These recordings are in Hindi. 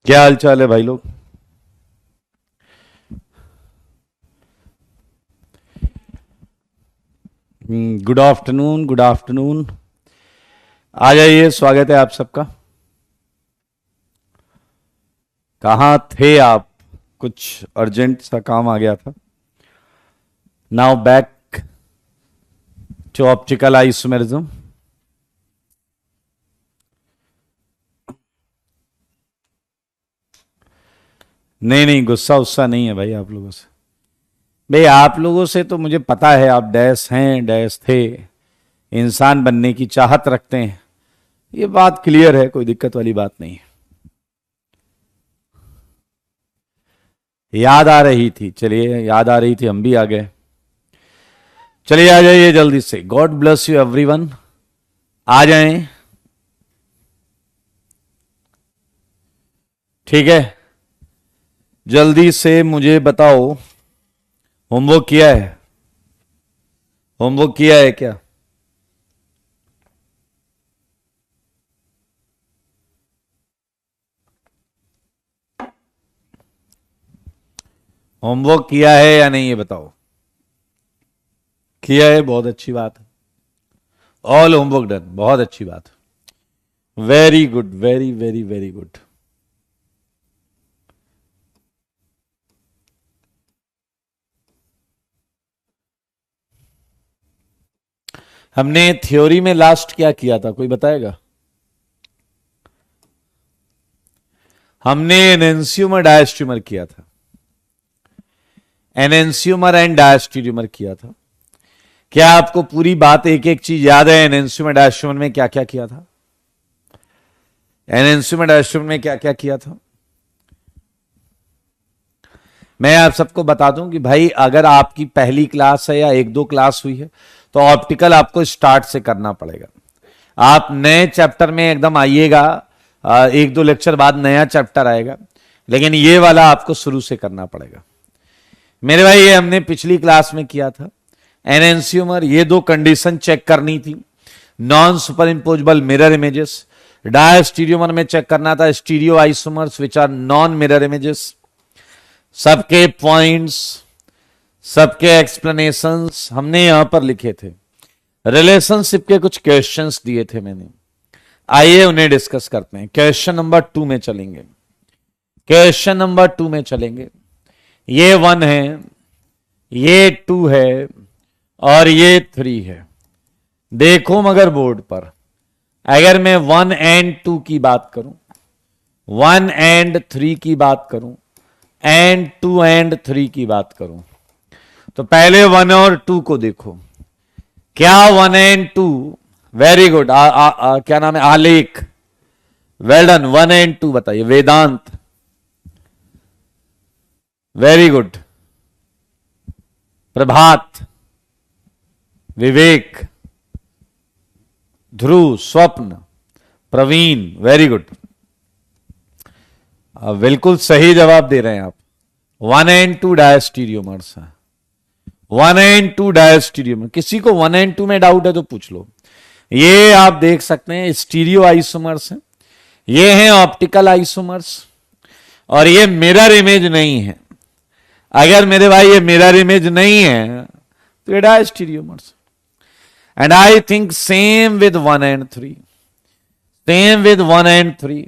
क्या हाल चाल है भाई लोग। Good afternoon, good afternoon. आ जाइए, स्वागत है आप सबका। कहाँ थे आप? कुछ अर्जेंट सा काम आ गया था। Now back to optical isomerism. नहीं नहीं, गुस्सा उस्सा नहीं है भाई आप लोगों से। भाई आप लोगों से तो मुझे पता है, आप डैश हैं, डैश थे, इंसान बनने की चाहत रखते हैं। ये बात क्लियर है, कोई दिक्कत वाली बात नहीं है। याद आ रही थी, चलिए याद आ रही थी, हम भी आ गए। चलिए आ जाइए जल्दी से। God bless you everyone. आ जाएं। ठीक है, जल्दी से मुझे बताओ, होमवर्क किया है? होमवर्क किया है क्या? होमवर्क किया है या नहीं, ये बताओ। किया है, बहुत अच्छी बात है। ऑल होमवर्क डन, बहुत अच्छी बात है। Very good, very very very good. हमने थ्योरी में लास्ट क्या किया था, कोई बताएगा? हमने एनेंसियोमर डायस्ट्यूमर किया था। एनेंसियोमर एंड डायस्ट्यूमर किया था। क्या आपको पूरी बात, एक एक चीज याद है? एनेंसियोमर डायस्ट्यूमर में क्या क्या किया था? एनेंसियोमर डायस्ट्यूमर में क्या क्या किया था? मैं आप सबको बता दूं कि भाई, अगर आपकी पहली क्लास है या एक दो क्लास हुई है, तो ऑप्टिकल आपको स्टार्ट से करना पड़ेगा। आप नए चैप्टर में एकदम आइएगा, एक दो लेक्चर बाद नया चैप्टर आएगा, लेकिन ये वाला आपको शुरू से करना पड़ेगा मेरे भाई। ये हमने पिछली क्लास में किया था। एनेंसियोमर, ये दो कंडीशन चेक करनी थी। Non superimposable mirror images. Diastereomer में चेक करना था stereoisomers which are non mirror images. सबके पॉइंट्स, सबके एक्सप्लेनेशंस हमने यहां पर लिखे थे। रिलेशनशिप के कुछ क्वेश्चंस दिए थे मैंने। आइए उन्हें डिस्कस करते हैं। क्वेश्चन नंबर 2 में चलेंगे। क्वेश्चन नंबर 2 में चलेंगे। ये 1 है, ये 2 है और ये 3 है। देखो मगर बोर्ड पर, अगर मैं 1 एंड 2 की बात करूं, 1 एंड 3 की बात करूं, एंड 2 एंड 3 की बात करूं, तो पहले 1 और 2 को देखो। क्या 1 एंड 2? Very good. क्या नाम है? आलेख। Well done. 1 एंड 2 बताइए। वेदांत, वेरी गुड। प्रभात, विवेक, ध्रुव, स्वप्न, प्रवीण, वेरी गुड। बिल्कुल सही जवाब दे रहे हैं आप। 1 एंड 2 डायस्टीरियोमर्स है। 1 एंड 2 डायस्टीरियोमर। किसी को 1 एंड 2 में डाउट है तो पूछ लो। ये आप देख सकते हैं स्टीरियो आइसोमर्स है, ये हैं ऑप्टिकल आइसोमर्स, और ये मिरर इमेज नहीं है। अगर मेरे भाई ये मिरर इमेज नहीं है तो ये diastereomers. And I think same with 1 and 3। Same with 1 and 3।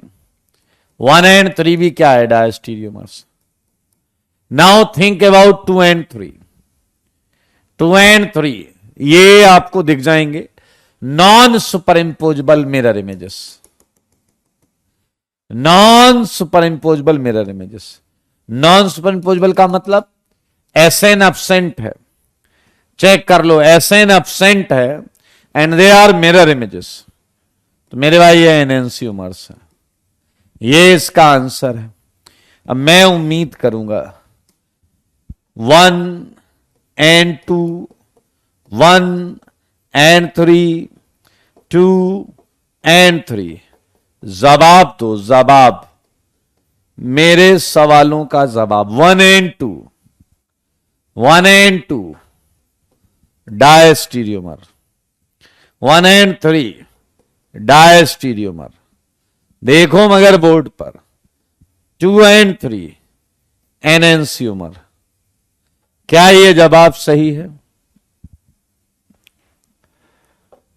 1 and 3 भी क्या है? Diastereomers. Now think about 2 and 3। 2 and 3 ये आपको दिख जाएंगे non superimposable mirror images. Non superimposable mirror images. Non superimposable का मतलब एसएन एब्सेंट है। चेक कर लो, एसएन एब्सेंट है and they are mirror images. तो मेरे भाई ये एनेंसियोमर्स है, ये इसका आंसर है। अब मैं उम्मीद करूंगा 1 एंड 2, 1 एंड 3, 2 एंड 3, जवाब दो, जवाब, मेरे सवालों का जवाब। 1 and 2, 1 and 2 diastereomer, 1 and 3 diastereomer. देखो मगर बोर्ड पर, 2 and 3 एनेंसियोमर। क्या ये जवाब सही है?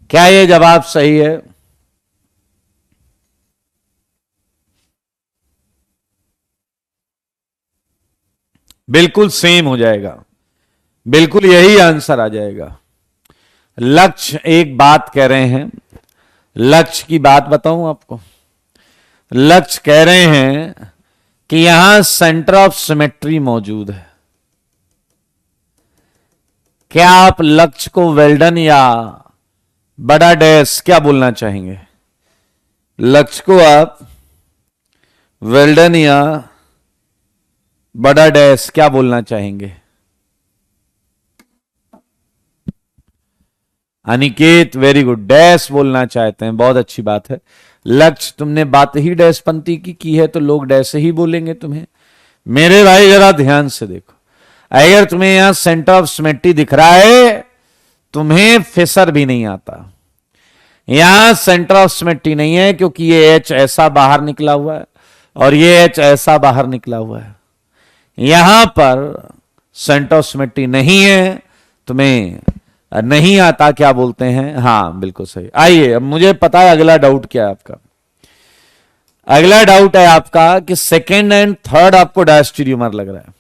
क्या ये जवाब सही है? बिल्कुल सेम हो जाएगा, बिल्कुल यही आंसर आ जाएगा। लक्ष्य एक बात कह रहे हैं, लक्ष्य की बात बताऊं आपको। लक्ष्य कह रहे हैं कि यहां सेंटर ऑफ सिमेट्री मौजूद है। क्या आप लक्ष्य को वेल्डन या बड़ा डैश क्या बोलना चाहेंगे? लक्ष्य को आप वेल्डन या बड़ा डैश क्या बोलना चाहेंगे? अनिकेत वेरी गुड, डैश बोलना चाहते हैं, बहुत अच्छी बात है। लक्ष्य तुमने बात ही डैश पंक्ति की है तो लोग डैश ही बोलेंगे तुम्हें। मेरे भाई जरा ध्यान से देखो, अगर तुम्हें यहां सेंटर ऑफ सिमेट्री दिख रहा है, तुम्हें फिसर भी नहीं आता। यहां सेंटर ऑफ सिमेट्री नहीं है क्योंकि ये एच ऐसा बाहर निकला हुआ है और ये एच ऐसा बाहर निकला हुआ है। यहां पर सेंटर ऑफ सिमेट्री नहीं है, तुम्हें नहीं आता क्या बोलते हैं। हाँ बिल्कुल सही। आइए, अब मुझे पता है अगला डाउट क्या है आपका। अगला डाउट है आपका कि सेकेंड एंड थर्ड आपको डायस्टेरियोमर लग रहा है।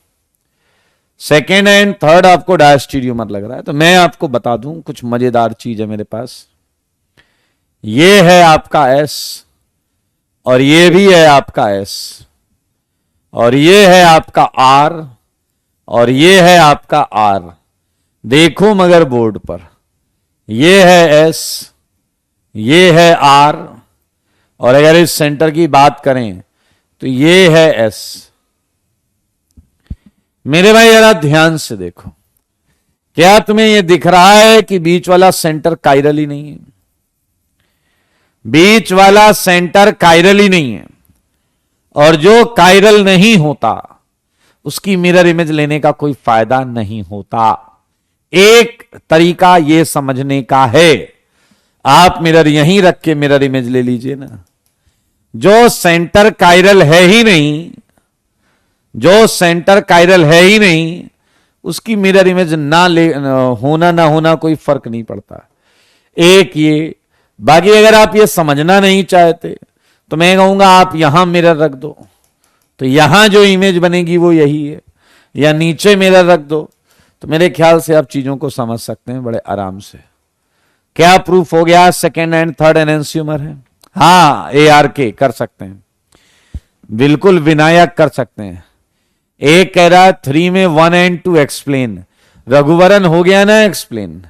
सेकेंड एंड थर्ड आपको डायस्टेरियोमर लग रहा है, तो मैं आपको बता दूं कुछ मजेदार चीज है मेरे पास। ये है आपका एस और ये भी है आपका एस और ये है आपका आर और ये है आपका आर। देखो मगर बोर्ड पर, ये है एस, ये है आर और अगर इस सेंटर की बात करें तो ये है एस। मेरे भाई जरा ध्यान से देखो, क्या तुम्हें यह दिख रहा है कि बीच वाला सेंटर कायरल ही नहीं है? बीच वाला सेंटर कायरल ही नहीं है और जो कायरल नहीं होता उसकी मिरर इमेज लेने का कोई फायदा नहीं होता। एक तरीका यह समझने का है, आप मिरर यहीं रख के मिरर इमेज ले लीजिए ना। जो सेंटर कायरल है ही नहीं, जो सेंटर कायरल है ही नहीं, उसकी मिरर इमेज होना ना होना कोई फर्क नहीं पड़ता। एक ये, बाकी अगर आप ये समझना नहीं चाहते तो मैं कहूंगा आप यहां मिरर रख दो, तो यहां जो इमेज बनेगी वो यही है, या नीचे मिरर रख दो, तो मेरे ख्याल से आप चीजों को समझ सकते हैं बड़े आराम से। क्या प्रूफ हो गया? सेकेंड एंड थर्ड एनेंसियोमर है। हाँ, ARK कर सकते हैं, बिल्कुल विनायक कर सकते हैं। एक कह रहा 3 में 1 and 2 एक्सप्लेन, रघुवरन हो गया ना एक्सप्लेन।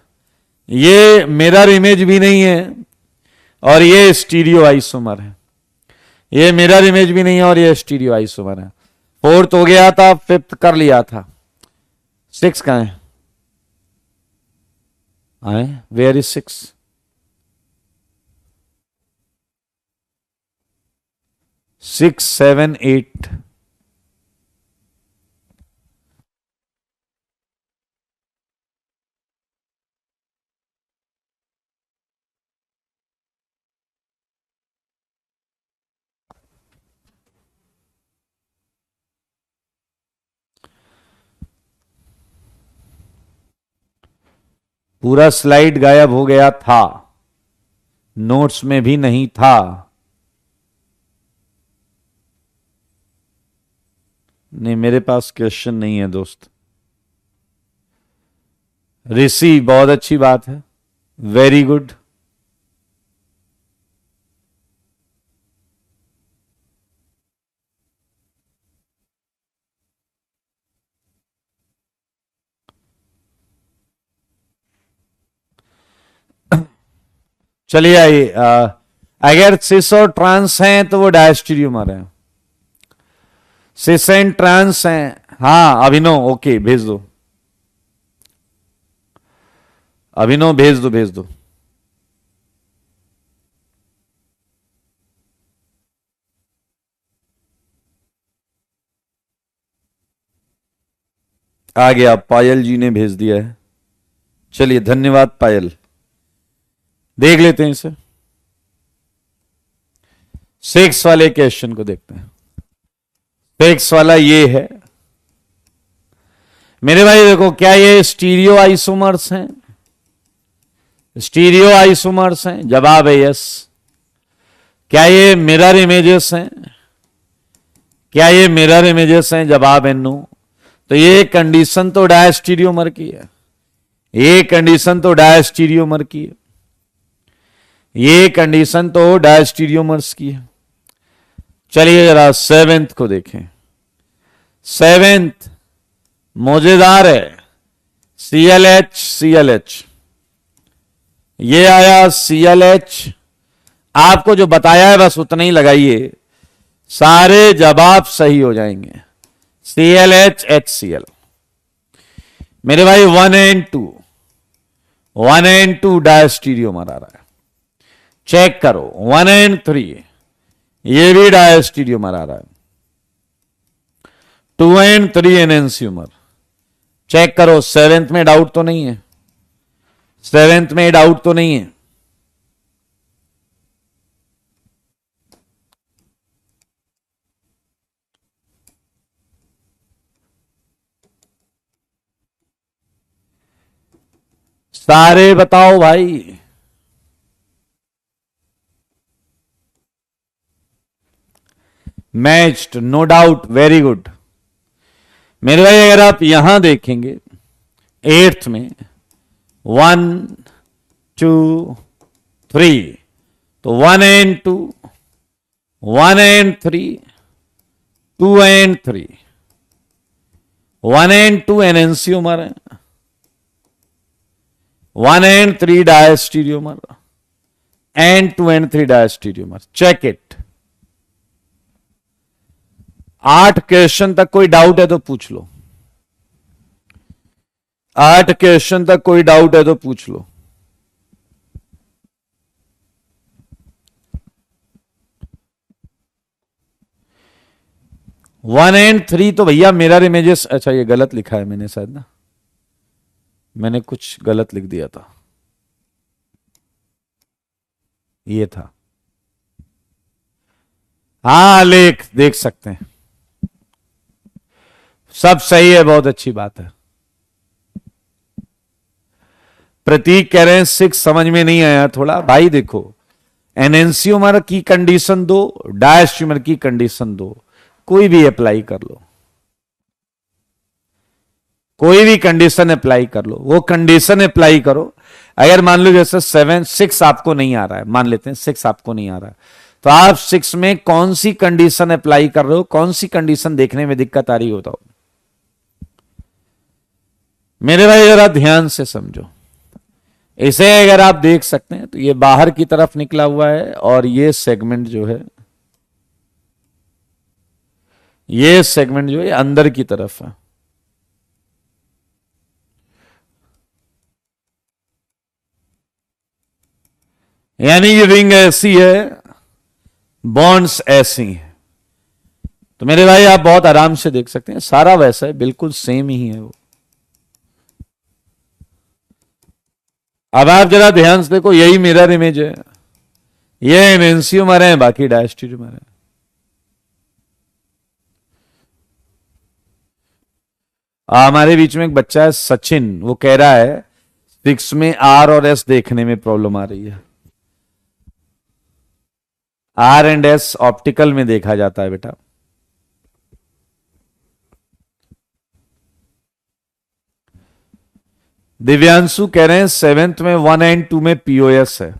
ये मिरर इमेज भी नहीं है और ये स्टीरियो आइसोमर है। ये मिरर इमेज भी नहीं है और ये स्टीरियो आइसोमर है। फोर्थ हो गया था, फिफ्थ कर लिया था, 6 कहां है? आए, वेयर इज 6? सिक्स, 7, 8। पूरा स्लाइड गायब हो गया था, नोट्स में भी नहीं था। नहीं, मेरे पास क्वेश्चन नहीं है दोस्त। ऋषि, बहुत अच्छी बात है, वेरी गुड। चलिए आइए, अगर सिस और ट्रांस हैं तो वो डायस्टेरियोमर है। सिस एंड ट्रांस हैं। हाँ अभिनव, ओके भेज दो, अभिनव भेज दो, भेज दो। आ गया, पायल जी ने भेज दिया है। चलिए धन्यवाद पायल। देख लेते हैं इसे, 6 वाले क्वेश्चन को देखते हैं। फिक्स वाला ये है। मेरे भाई देखो, क्या ये स्टीरियो आइसोमर्स हैं? स्टीरियो आइसोमर्स हैं, जवाब है यस। क्या ये मिरर इमेजेस हैं? क्या ये मिरर इमेजेस हैं? जवाब है नो। तो ये कंडीशन तो डायस्टीरियोमर की है, ये कंडीशन तो डायस्टीरियोमर की है, ये कंडीशन तो डायस्टीरियोमर्स की है। चलिए जरा सेवेंथ को देखें। सेवेंथ मौजेदार है, ClH ClH। ये आया ClH। आपको जो बताया है बस उतना ही लगाइए, सारे जवाब सही हो जाएंगे। ClH HCl। मेरे भाई 1 and 2, 1 and 2 डायस्टीरियोमर आ रहा है। चेक करो 1 and 3, ये भी डायस्टीरियोमर आ रहा है। 2 and 3 एनेंसियोमर। चेक करो सेवेंथ में डाउट तो नहीं है? सेवेंथ में डाउट तो नहीं है? सारे बताओ भाई। Matched, no doubt, very good. मेरे भाई अगर आप यहां देखेंगे एट्थ में 1 2 3, तो 1 and 2, 1 and 3, 2 and 3, 1 and 2 एनेंसियोमर है, 1 and 3 diastereomer, and 2 and 3 diastereomer. Check it. 8 question तक कोई डाउट है तो पूछ लो, 8 क्वेश्चन तक कोई डाउट है तो पूछ लो। वन एंड 3 तो भैया मिरर इमेजेस। अच्छा ये गलत लिखा है मैंने शायद ना, मैंने कुछ गलत लिख दिया था, ये था। हाँ लेख देख सकते हैं, सब सही है, बहुत अच्छी बात है। प्रतीक कह रहे हैं 6 समझ में नहीं आया थोड़ा। भाई देखो, एनेंसियोमर की कंडीशन दो, डायस्ट्यूमर की कंडीशन दो, कोई भी अप्लाई कर लो, कोई भी कंडीशन अप्लाई कर लो, वो कंडीशन अप्लाई करो। अगर मान लो जैसे 6 आपको नहीं आ रहा है, मान लेते हैं 6 आपको नहीं आ रहा है, तो आप 6 में कौन सी कंडीशन अप्लाई कर रहे हो, कौन सी कंडीशन देखने में दिक्कत आ रही होता हो? मेरे भाई जरा ध्यान से समझो। इसे अगर आप देख सकते हैं तो ये बाहर की तरफ निकला हुआ है, और ये सेगमेंट जो है, ये सेगमेंट जो है अंदर की तरफ है। यानी ये रिंग ऐसी है, बॉन्ड्स ऐसी हैं। तो मेरे भाई आप बहुत आराम से देख सकते हैं, सारा वैसा है, बिल्कुल सेम ही है वो। अब आप जरा ध्यान से देखो, यही मिरर इमेज है, ये एनेंसियोमर है, बाकी डायस्टीरियोमर है। हमारे बीच में एक बच्चा है सचिन, वो कह रहा है 6 में R और S देखने में प्रॉब्लम आ रही है। R एंड S ऑप्टिकल में देखा जाता है बेटा। दिव्यांशु कह रहे हैं 7th में 1 and 2 में POS है।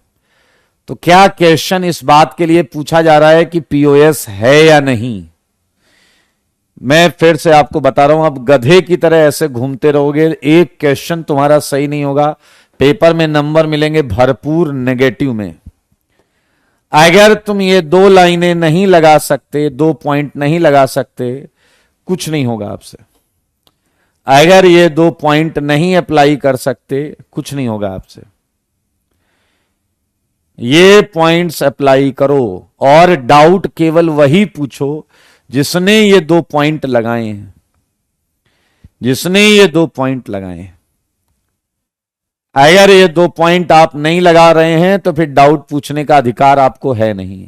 तो क्या क्वेश्चन इस बात के लिए पूछा जा रहा है कि POS है या नहीं? मैं फिर से आपको बता रहा हूं, आप गधे की तरह ऐसे घूमते रहोगे, एक क्वेश्चन तुम्हारा सही नहीं होगा, पेपर में नंबर मिलेंगे भरपूर नेगेटिव में। अगर तुम ये 2 लाइनें नहीं लगा सकते, 2 पॉइंट नहीं लगा सकते, कुछ नहीं होगा आपसे। अगर ये 2 पॉइंट नहीं अप्लाई कर सकते, कुछ नहीं होगा आपसे। ये पॉइंट्स अप्लाई करो, और डाउट केवल वही पूछो जिसने ये 2 पॉइंट लगाए हैं, जिसने ये 2 पॉइंट लगाए हैं। अगर ये 2 पॉइंट आप नहीं लगा रहे हैं तो फिर डाउट पूछने का अधिकार आपको है नहीं।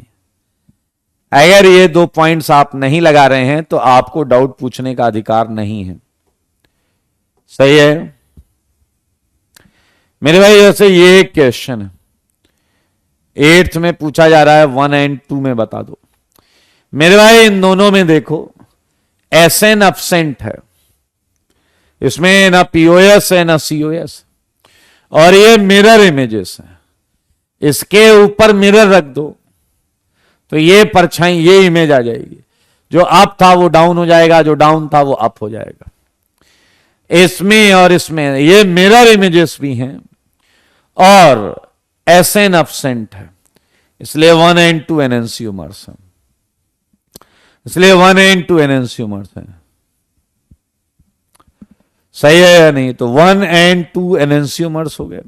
अगर ये 2 पॉइंट्स आप नहीं लगा रहे हैं तो आपको डाउट पूछने का अधिकार नहीं है। सही है मेरे भाई। जैसे ये एक क्वेश्चन है, 8th में पूछा जा रहा है 1 और 2 में बता दो। मेरे भाई इन दोनों में देखो एसएन एब्सेंट है, इसमें ना पीओएस है ना सीओएस, और ये मिरर इमेजेस है। इसके ऊपर मिरर रख दो तो ये परछाई, ये इमेज आ जाएगी। जो अप था वो डाउन हो जाएगा, जो डाउन था वो अप हो जाएगा। इसमें और इसमें ये मिरर इमेजेस भी हैं और एसएन एब्सेंट है, इसलिए 1 और 2 एनेंसियोमर्स हैं। इसलिए 1 और 2 एनेंसियोमर्स हैं। सही है या नहीं? तो 1 और 2 एनेंसियोमर्स हो गए।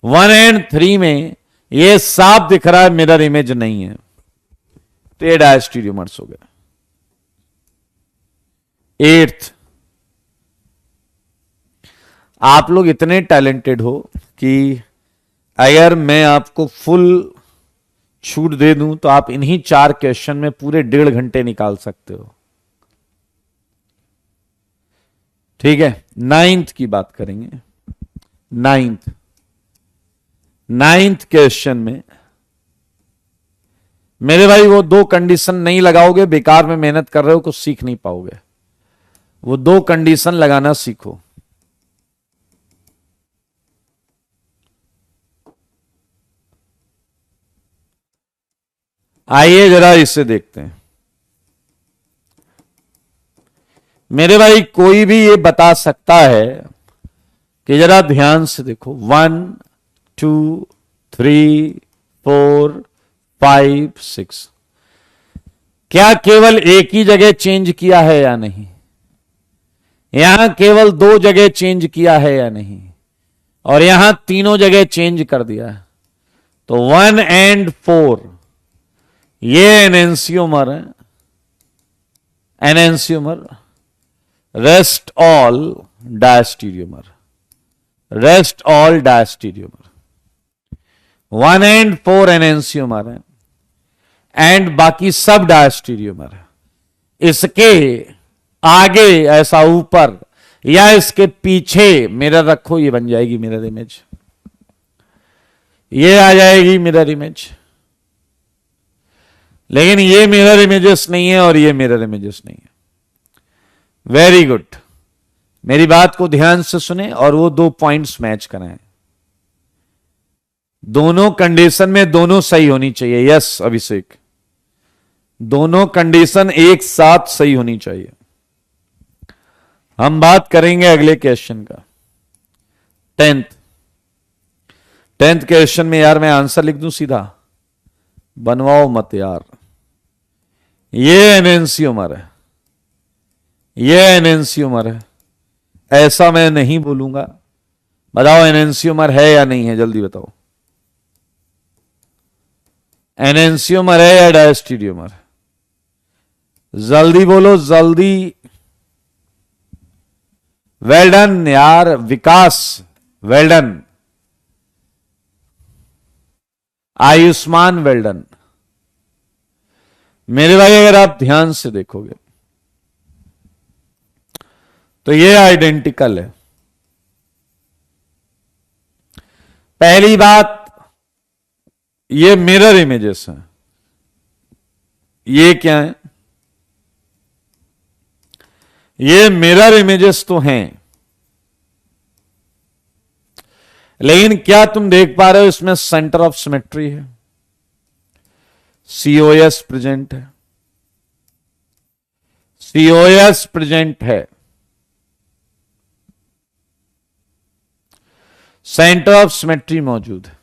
1 और 3 में ये साफ दिख रहा है मिरर इमेज नहीं है, तो ये डायस्टीरियोमर्स हो गए। 8th, आप लोग इतने टैलेंटेड हो कि अगर मैं आपको फुल छूट दे दूं तो आप इन्हीं 4 क्वेश्चन में पूरे 1.5 घंटे निकाल सकते हो। ठीक है, 9th की बात करेंगे। 9th क्वेश्चन में मेरे भाई वो 2 कंडीशन नहीं लगाओगे, बेकार में मेहनत कर रहे हो, कुछ सीख नहीं पाओगे। वो 2 कंडीशन लगाना सीखो। आइए जरा इसे देखते हैं। मेरे भाई कोई भी ये बता सकता है कि जरा ध्यान से देखो, 1 2 3 4 5 6, क्या केवल एक ही जगह चेंज किया है या नहीं? यहां केवल 2 जगह चेंज किया है या नहीं? और यहां तीनों जगह चेंज कर दिया है। तो 1 और 4 ये एनेंसियोमर है, enantiomer. Rest all diastereomer, rest all diastereomer. 1 और 4 एनेंसियोमर है एंड बाकी सब डायस्टीरियोमर है। इसके आगे ऐसा ऊपर या इसके पीछे मिरर रखो, ये बन जाएगी मिरर इमेज, ये आ जाएगी मिरर इमेज। लेकिन ये मिरर इमेजेस नहीं है और ये मिरर इमेजेस नहीं है। वेरी गुड, मेरी बात को ध्यान से सुने और वो 2 पॉइंट्स मैच कराएं। दोनों कंडीशन में दोनों सही होनी चाहिए। यस अभिषेक, दोनों कंडीशन एक साथ सही होनी चाहिए। हम बात करेंगे अगले क्वेश्चन का, 10th क्वेश्चन में। यार मैं आंसर लिख दूं सीधा, बनवाओ मत यार। ये एनेंसियोमर है, ये एनेंसियोमर है, ऐसा मैं नहीं बोलूंगा। बताओ एनेंसियोमर है या नहीं है, जल्दी बताओ। एनेंसियोमर है या डायस्टीरियोमर? जल्दी बोलो जल्दी। वेल डन यार Vikas, well done. Ayushman well done. मेरे भाई अगर आप ध्यान से देखोगे तो ये आइडेंटिकल है। पहली बात, ये मिरर इमेजेस हैं। ये क्या है? ये मिरर इमेजेस तो हैं, लेकिन क्या तुम देख पा रहे हो इसमें सेंटर ऑफ सिमेट्री है, सीओएस प्रेजेंट है, सीओएस प्रेजेंट है, सेंटर ऑफ सिमेट्री मौजूद है।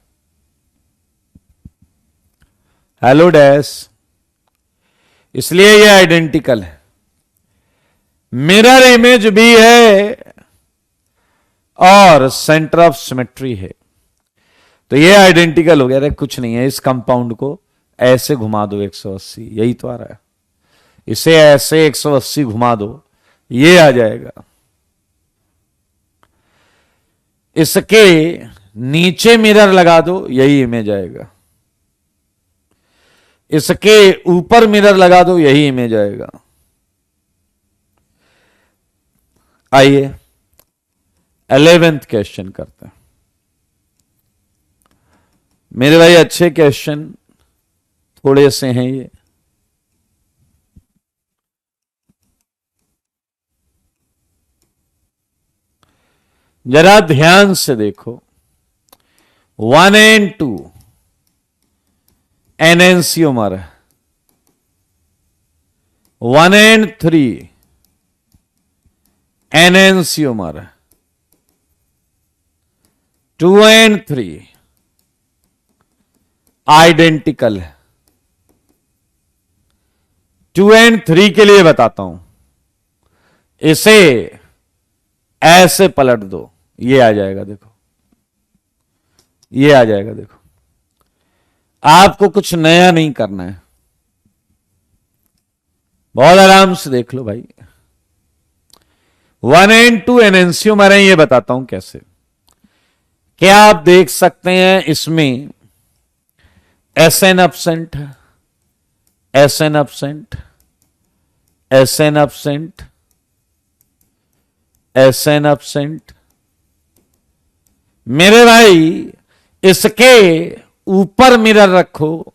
हेलो डैश, इसलिए ये आइडेंटिकल है। मिरर इमेज भी है और सेंटर ऑफ सिमेट्री है, तो ये आइडेंटिकल हो गया। अरे कुछ नहीं है, इस कंपाउंड को ऐसे घुमा दो 180, यही तो आ रहा है। इसे ऐसे 180 घुमा दो, ये आ जाएगा। इसके नीचे मिरर लगा दो, यही इमेज आएगा। इसके ऊपर मिरर लगा दो, यही इमेज आएगा। आइए 11th क्वेश्चन करते हैं। मेरे भाई अच्छे क्वेश्चन थोड़े से हैं ये। जरा ध्यान से देखो। 1 and 2 एनेंसियोमर है। 1 and 3 एनेंसियोमर है। 2 and 3 आइडेंटिकल है। 2 and 3 के लिए बताता हूं, इसे ऐसे पलट दो, ये आ जाएगा। देखो ये आ जाएगा। देखो आपको कुछ नया नहीं करना है, बहुत आराम से देख लो भाई। 1 and 2 एनेंसियोमर है, ये बताता हूं कैसे। क्या आप देख सकते हैं इसमें SN एब्सेंट है, SN absent, SN absent, SN absent. मेरे भाई इसके ऊपर मिरर रखो,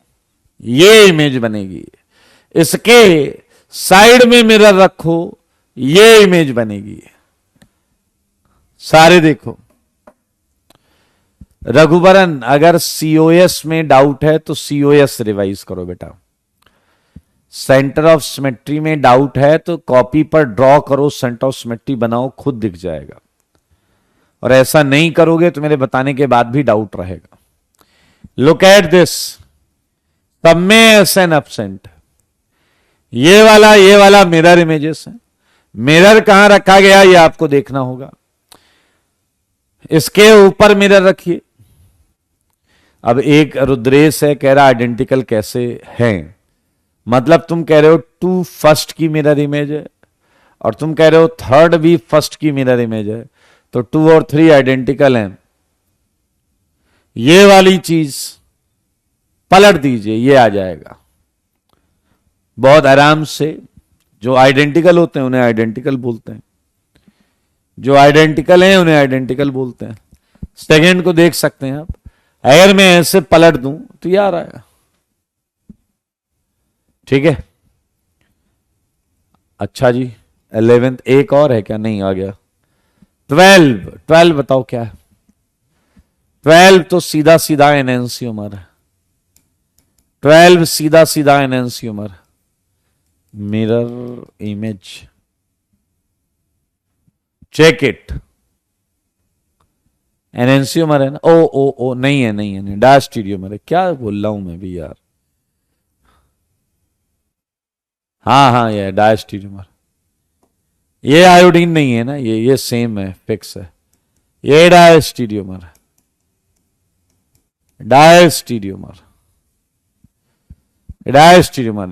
ये इमेज बनेगी। इसके साइड में मिरर रखो, ये इमेज बनेगी। सारे देखो। रघुवरन अगर COS में डाउट है तो COS रिवाइज करो बेटा। सेंटर ऑफ सिमेट्री में डाउट है तो कॉपी पर ड्रॉ करो, सेंटर ऑफ सिमेट्री बनाओ, खुद दिख जाएगा। और ऐसा नहीं करोगे तो मेरे बताने के बाद भी डाउट रहेगा। लुक एट दिस, सब में SN एब्सेंट। ये वाला मिरर इमेजेस है। मिरर कहां रखा गया ये आपको देखना होगा। इसके ऊपर मिरर रखिए। अब एक रुद्रेश है, कह रहा आइडेंटिकल कैसे हैं। मतलब तुम कह रहे हो 2 फर्स्ट की मिरर इमेज है और तुम कह रहे हो 3rd भी फर्स्ट की मिरर इमेज है, तो 2 और 3 आइडेंटिकल हैं। ये वाली चीज पलट दीजिए, ये आ जाएगा। बहुत आराम से। जो आइडेंटिकल होते हैं उन्हें आइडेंटिकल बोलते हैं, जो आइडेंटिकल हैं उन्हें आइडेंटिकल बोलते हैं। सेकंड को देख सकते हैं आप। अगर मैं ऐसे पलट दूं तो ये आ रहा है। ठीक है, अच्छा जी। 11th एक और है क्या? नहीं, आ गया। 12 बताओ क्या है? 12 तो सीधा सीधा एनेंसियोमर है। 12 सीधा सीधा enantiomer, mirror image. Check it. Enantiomer है ना? ओ नहीं है, नहीं डायस्टीरियोमर है। क्या बोल रहा हूं मैं भी यार। हाँ ये डायस्टीरियोमर। ये आयोडीन नहीं है ना, ये सेम है, फिक्स है। ये डायस्टीरियोमर है, डायस्टीरियोमर।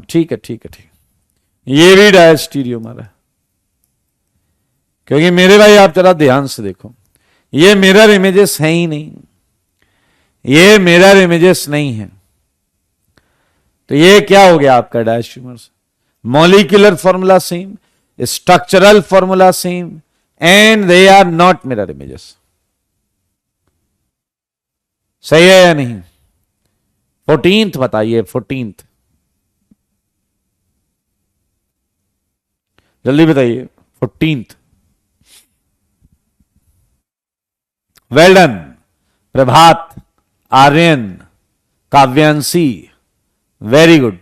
ठीक है। ये भी डायस्टीरियोमर है। क्योंकि मेरे भाई आप जरा ध्यान से देखो, ये मिरर इमेजेस हैं ही नहीं। ये मिरर इमेजेस नहीं है, तो ये क्या हो गया आपका diastereomer? Molecular formula same, structural formula same, and they are not mirror images. सही है या नहीं? 14th बताइए, 14th जल्दी बताइए। 14th। वेल डन प्रभात, आर्यन, काव्यांशी, वेरी गुड।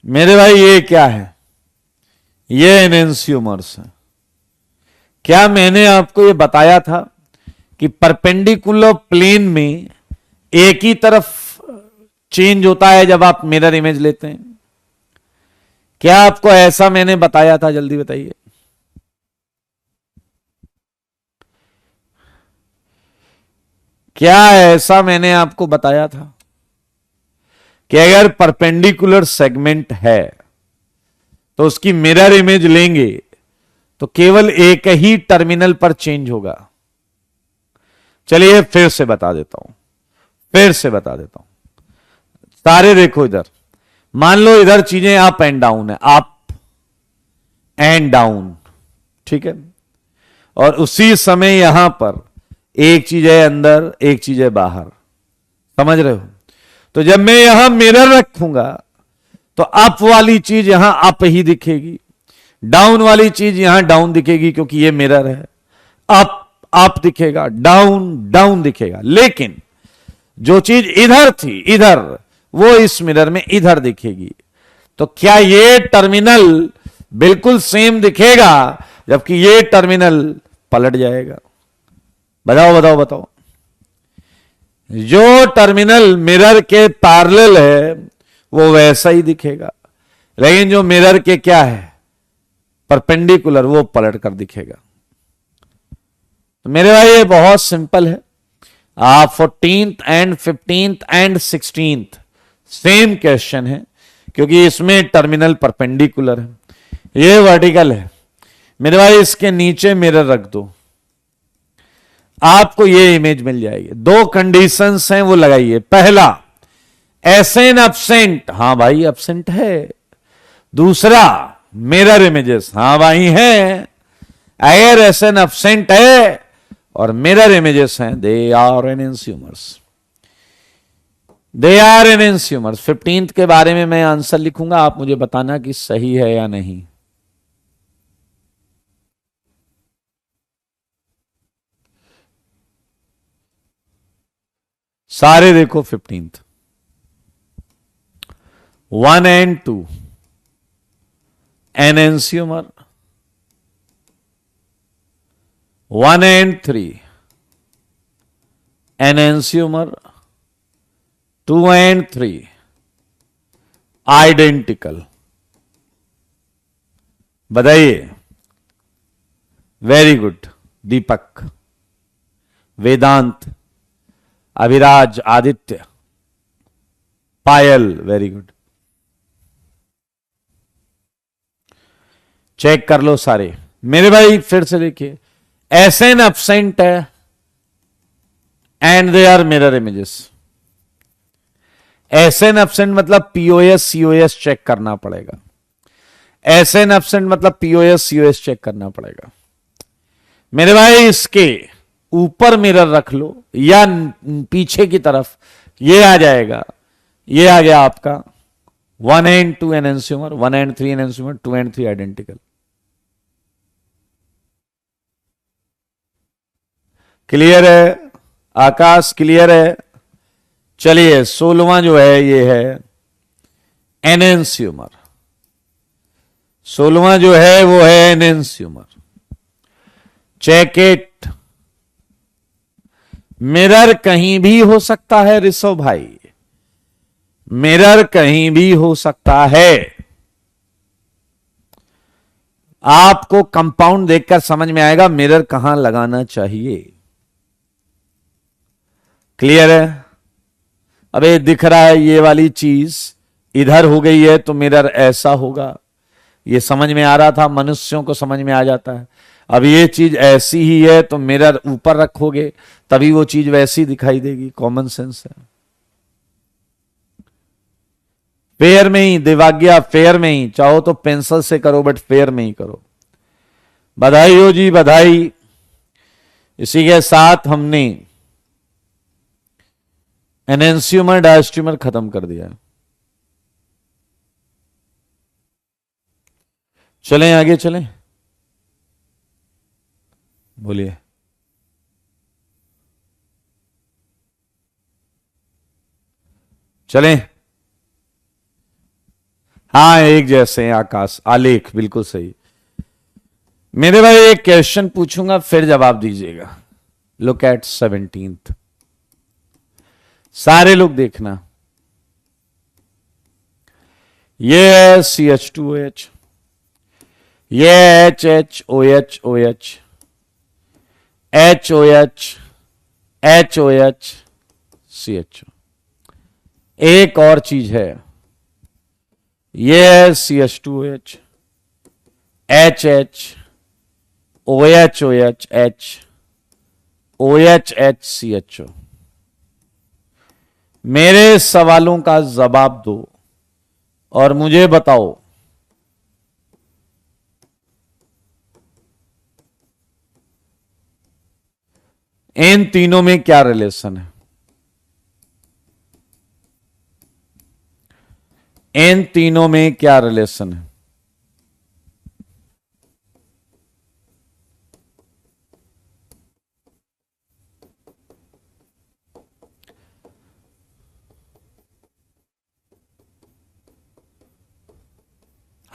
मेरे भाई ये क्या है? ये एनेंसियोमर्स है। क्या मैंने आपको ये बताया था कि परपेंडिकुलर प्लेन में एक ही तरफ चेंज होता है जब आप मिरर इमेज लेते हैं? क्या आपको ऐसा मैंने बताया था? जल्दी बताइए। क्या ऐसा मैंने आपको बताया था कि अगर परपेंडिकुलर सेगमेंट है तो उसकी मिरर इमेज लेंगे तो केवल एक ही टर्मिनल पर चेंज होगा? चलिए फिर से बता देता हूं। सारे देखो इधर, मान लो इधर चीजें अप एंड डाउन है, अप एंड डाउन, ठीक है। और उसी समय यहां पर एक चीज है अंदर, एक चीज है बाहर, समझ रहे हो। तो जब मैं यहां मिरर रखूंगा तो अप वाली चीज यहां अप ही दिखेगी, डाउन वाली चीज यहां डाउन दिखेगी, क्योंकि ये मिरर है। अप अप दिखेगा, डाउन डाउन दिखेगा। लेकिन जो चीज इधर थी इधर, वो इस मिरर में इधर दिखेगी। तो क्या ये टर्मिनल बिल्कुल सेम दिखेगा, जबकि ये टर्मिनल पलट जाएगा? बताओ बताओ बताओ। जो टर्मिनल मिरर के पैरेलल है वो वैसा ही दिखेगा, लेकिन जो मिरर के क्या है, परपेंडिकुलर, वो पलट कर दिखेगा। तो मेरे भाई ये बहुत सिंपल है। आप 14th and 15th and 16th same question है, क्योंकि इसमें टर्मिनल परपेंडिकुलर है, ये वर्टिकल है। मेरे भाई इसके नीचे मिरर रख दो, आपको ये इमेज मिल जाएगी। दो कंडीशंस हैं, वो लगाइए। पहला, एसेंट एब्सेंट, हां भाई एब्सेंट है। दूसरा, मिरर इमेजेस, हां भाई है। अगर एसेंट एब्सेंट है और मिरर इमेजेस हैं, they are एनेंसियोमर्स, they are एनेंसियोमर्स। 15th के बारे में मैं आंसर लिखूंगा, आप मुझे बताना कि सही है या नहीं। सारे देखो 15th 1 and 2 enantiomer, 1 and 3 enantiomer, 2 and 3 identical. बताइए। Very good Deepak, Vedant, Abhiraj, Aditya, Payal, very good. Check कर लो सारे। मेरे भाई फिर से देखिए, एसेंट एब्सेंट है and they are mirror images. S N absent मतलब पीओएस सीओएस चेक करना पड़ेगा। एसेंट एब्सेंट मतलब पीओएस सीओएस चेक करना पड़ेगा। मेरे भाई इसके ऊपर मिरर रख लो या पीछे की तरफ, ये आ जाएगा। ये आ गया आपका 1 and 2 enantiomer, 1 and 3 enantiomer, 2 and 3 identical. Clear है आकाश? क्लियर है? चलिए 16वां जो है ये है एनेंसियोमर। 16वां जो है वो है एनेंसियोमर। Check it. मिरर कहीं भी हो सकता है ऋषभ भाई, मिरर कहीं भी हो सकता है। आपको कंपाउंड देखकर समझ में आएगा मिरर कहां लगाना चाहिए। क्लियर है? अबे दिख रहा है ये वाली चीज इधर हो गई है तो मिरर ऐसा होगा, ये समझ में आ रहा था, मनुष्यों को समझ में आ जाता है। अब ये चीज ऐसी ही है तो मिरर ऊपर रखोगे तभी वो चीज वैसी दिखाई देगी, कॉमन सेंस है। फेयर में ही दिवाग्या, फेयर में ही, चाहो तो पेंसिल से करो बट फेयर में ही करो। बधाई हो जी, बधाई। इसी के साथ हमने एनेंसियोमर डायस्ट्यूमर खत्म कर दिया। चलें आगे चलें, बोलिए। चलें। हाँ एक जैसे हैं आकाश, आलेख, बिल्कुल सही। मेरे भाई एक क्वेश्चन पूछूंगा फिर जवाब दीजिएगा। लुक एट 17th, सारे लोग देखना। ये है CH2OH, ये HHOH, HOH, HOH, CHO। एक और चीज है, ये है CH2OH, HH, OH, H, OH, CHO। मेरे सवालों का जवाब दो और मुझे बताओ इन तीनों में क्या रिलेशन है। इन तीनों में क्या रिलेशन है।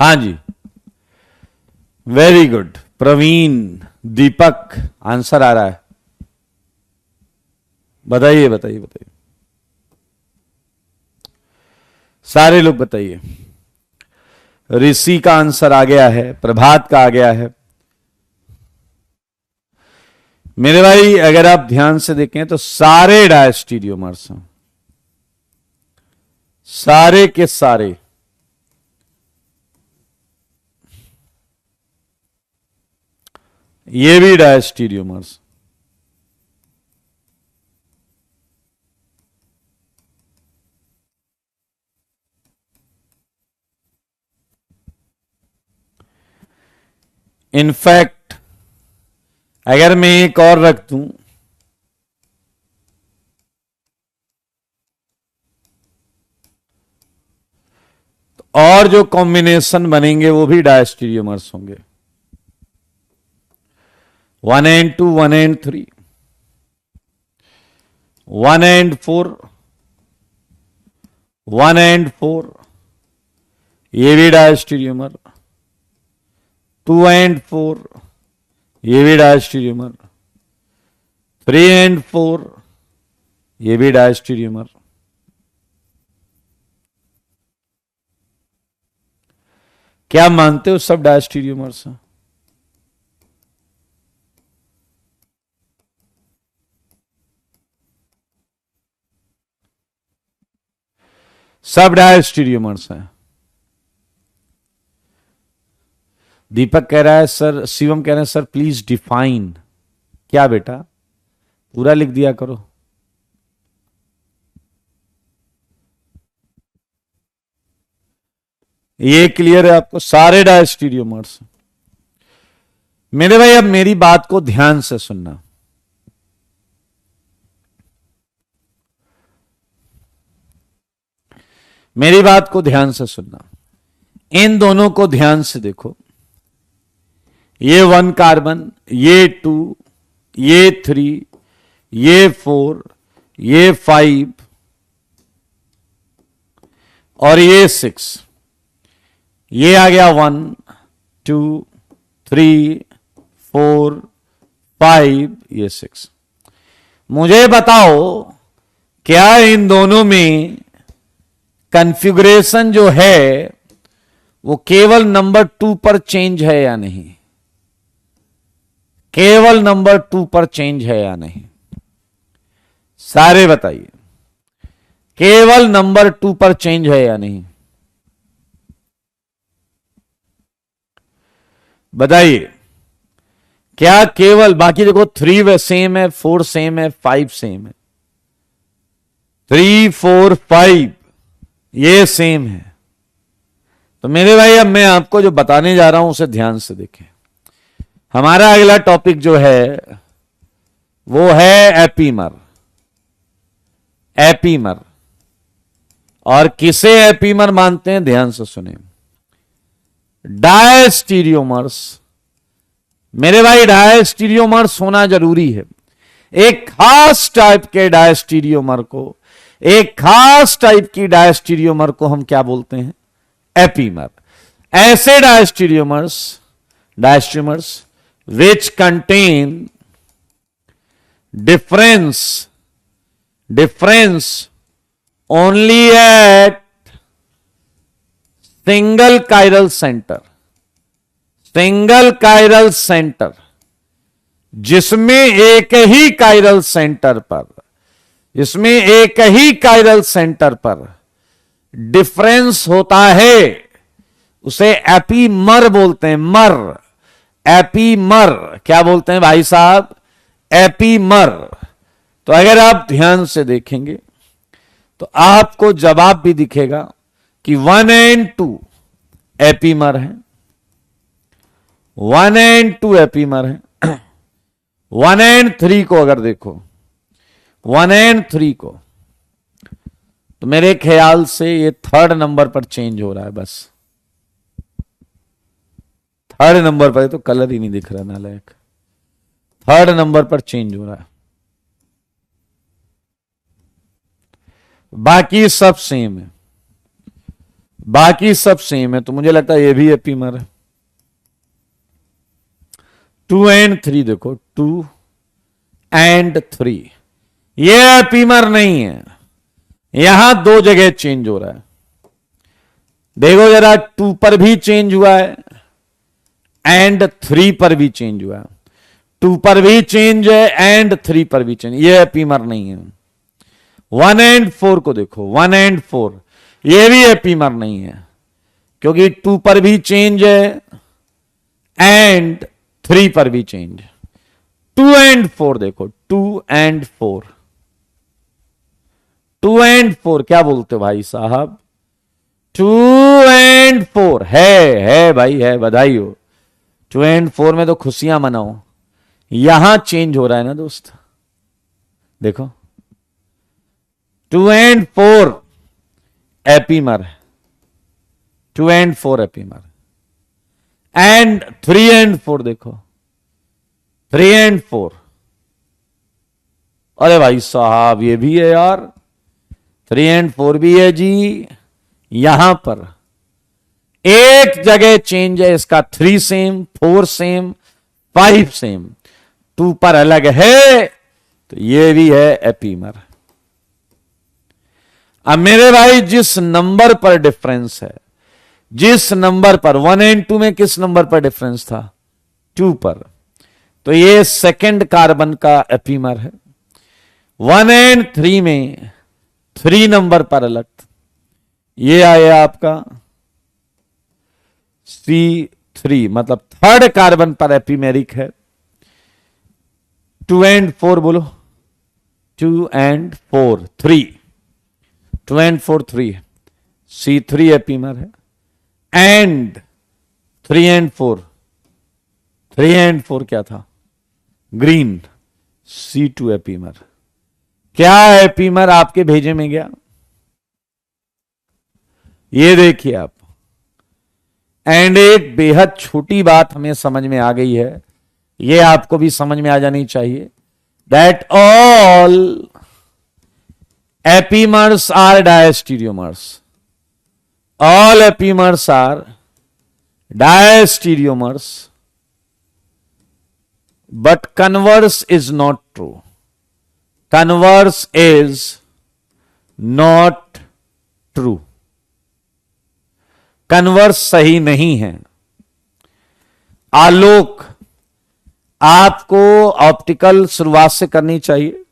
हाँ जी, वेरी गुड प्रवीण, दीपक, आंसर आ रहा है। बताइए बताइए बताइए, सारे लोग बताइए। ऋषि का आंसर आ गया है, प्रभात का आ गया है। मेरे भाई अगर आप ध्यान से देखें तो सारे डायस्टीरियोमर्स हैं, सारे के सारे। ये भी डायस्टीरियोमर्स। इनफैक्ट अगर मैं एक और रख दूं तो और जो कॉम्बिनेशन बनेंगे वो भी डायस्टीरियोमर्स होंगे। 1n2, 1n3, 1n4, 1n4, ये भी डायस्टीरियोमर। 2n4, ये भी डायस्टीरियोमर। 3n4, ये भी डायस्टीरियोमर। क्या मानते हो सब डायस्टीरियोमर्स हैं? सब डायस्टीरियोमर्स हैं। दीपक कह रहा है सर, शिवम कह रहे हैं सर प्लीज डिफाइन। क्या बेटा, पूरा लिख दिया करो। ये क्लियर है आपको, सारे डायस्टीरियोमर्स। मेरे भाई अब मेरी बात को ध्यान से सुनना। मेरी बात को ध्यान से सुनना, इन दोनों को ध्यान से देखो। ये 1 कार्बन, ये 2, ये 3, ये 4, ये 5 और ये 6। ये आ गया 1, 2, 3, 4, 5, ये 6। मुझे बताओ क्या इन दोनों में कॉन्फ़िगरेशन जो है वो केवल नंबर 2 पर चेंज है या नहीं? केवल नंबर 2 पर चेंज है या नहीं? सारे बताइए, केवल नंबर 2 पर चेंज है या नहीं? बताइए, क्या केवल, बाकी देखो 3 सेम है, 4 सेम है, 5 सेम है, 3, 4, 5 ये सेम है। तो मेरे भाई अब मैं आपको जो बताने जा रहा हूं उसे ध्यान से देखें। हमारा अगला टॉपिक जो है वो है एपीमर। एपीमर, और किसे एपीमर मानते हैं ध्यान से सुने। डायस्टीरियोमर्स। मेरे भाई डायस्टीरियोमर्स होना जरूरी है। एक खास टाइप के डायस्टीरियोमर को, एक खास टाइप की डायस्टीरियोमर को हम क्या बोलते हैं? एपीमर। ऐसे diastereomers which contain difference only at single chiral center, जिसमें एक ही कायरल सेंटर पर डिफरेंस होता है, उसे एपीमर बोलते हैं। मर, एपीमर क्या बोलते हैं भाई साहब? एपीमर। तो अगर आप ध्यान से देखेंगे तो आपको जवाब भी दिखेगा कि 1 and 2 एपीमर है, 1 and 2 एपीमर है। 1 and 3 को अगर देखो, 1 and 3 को, तो मेरे ख्याल से ये थर्ड नंबर पर चेंज हो रहा है। बस थर्ड नंबर पर, तो कलर ही नहीं दिख रहा नालायक, थर्ड नंबर पर चेंज हो रहा है, बाकी सब सेम है, बाकी सब सेम है। तो मुझे लगता है ये भी एपीमर है। 2 and 3 देखो, 2 and 3, ये एपीमर नहीं है, यहां दो जगह चेंज हो रहा है। देखो जरा, 2 पर भी चेंज हुआ है एंड 3 पर भी चेंज हुआ है, 2 पर भी चेंज है एंड 3 पर भी चेंज, ये एपीमर नहीं है। 1 and 4 को देखो, 1 and 4, ये भी एपीमर नहीं है, क्योंकि 2 पर भी चेंज है एंड 3 पर भी चेंज। 2 and 4 देखो, 2 and 4, 2 and 4 क्या बोलते हो भाई साहब? 2 and 4 है भाई, है, बधाई हो। 2 and 4 में तो खुशियां मनाओ, यहां चेंज हो रहा है ना दोस्त, देखो 2 and 4 एपीमर है, 2 and 4 एपीमर, एंड 3 and 4 देखो, 3 and 4, अरे भाई साहब ये भी है यार, 3 and 4 भी है जी। यहां पर एक जगह चेंज है, इसका 3 सेम, 4 सेम, 5 सेम, 2 पर अलग है, तो ये भी है एपीमर। अब मेरे भाई जिस नंबर पर डिफरेंस है, जिस नंबर पर 1 and 2 में किस नंबर पर डिफरेंस था? 2 पर, तो ये सेकंड कार्बन का एपीमर है। 1 and 3 में 3 नंबर पर अलग, ये आया आपका C3, मतलब थर्ड कार्बन पर एपीमेरिक है। 2 and 4 बोलो, 2 and 4, 3, 2 and 4 3, C3 एपीमर है, एंड 3 and 4, 3 and 4 क्या था? Green, C2 epimer. क्या एपीमर आपके भेजे में गया? ये देखिए आप, एंड एक बेहद छोटी बात हमें समझ में आ गई है, ये आपको भी समझ में आ जानी चाहिए, that all epimers are diastereomers, all epimers are diastereomers, but converse is not true. Converse is not true. Converse सही नहीं है। आलोक, आपको ऑप्टिकल शुरुआत से करनी चाहिए,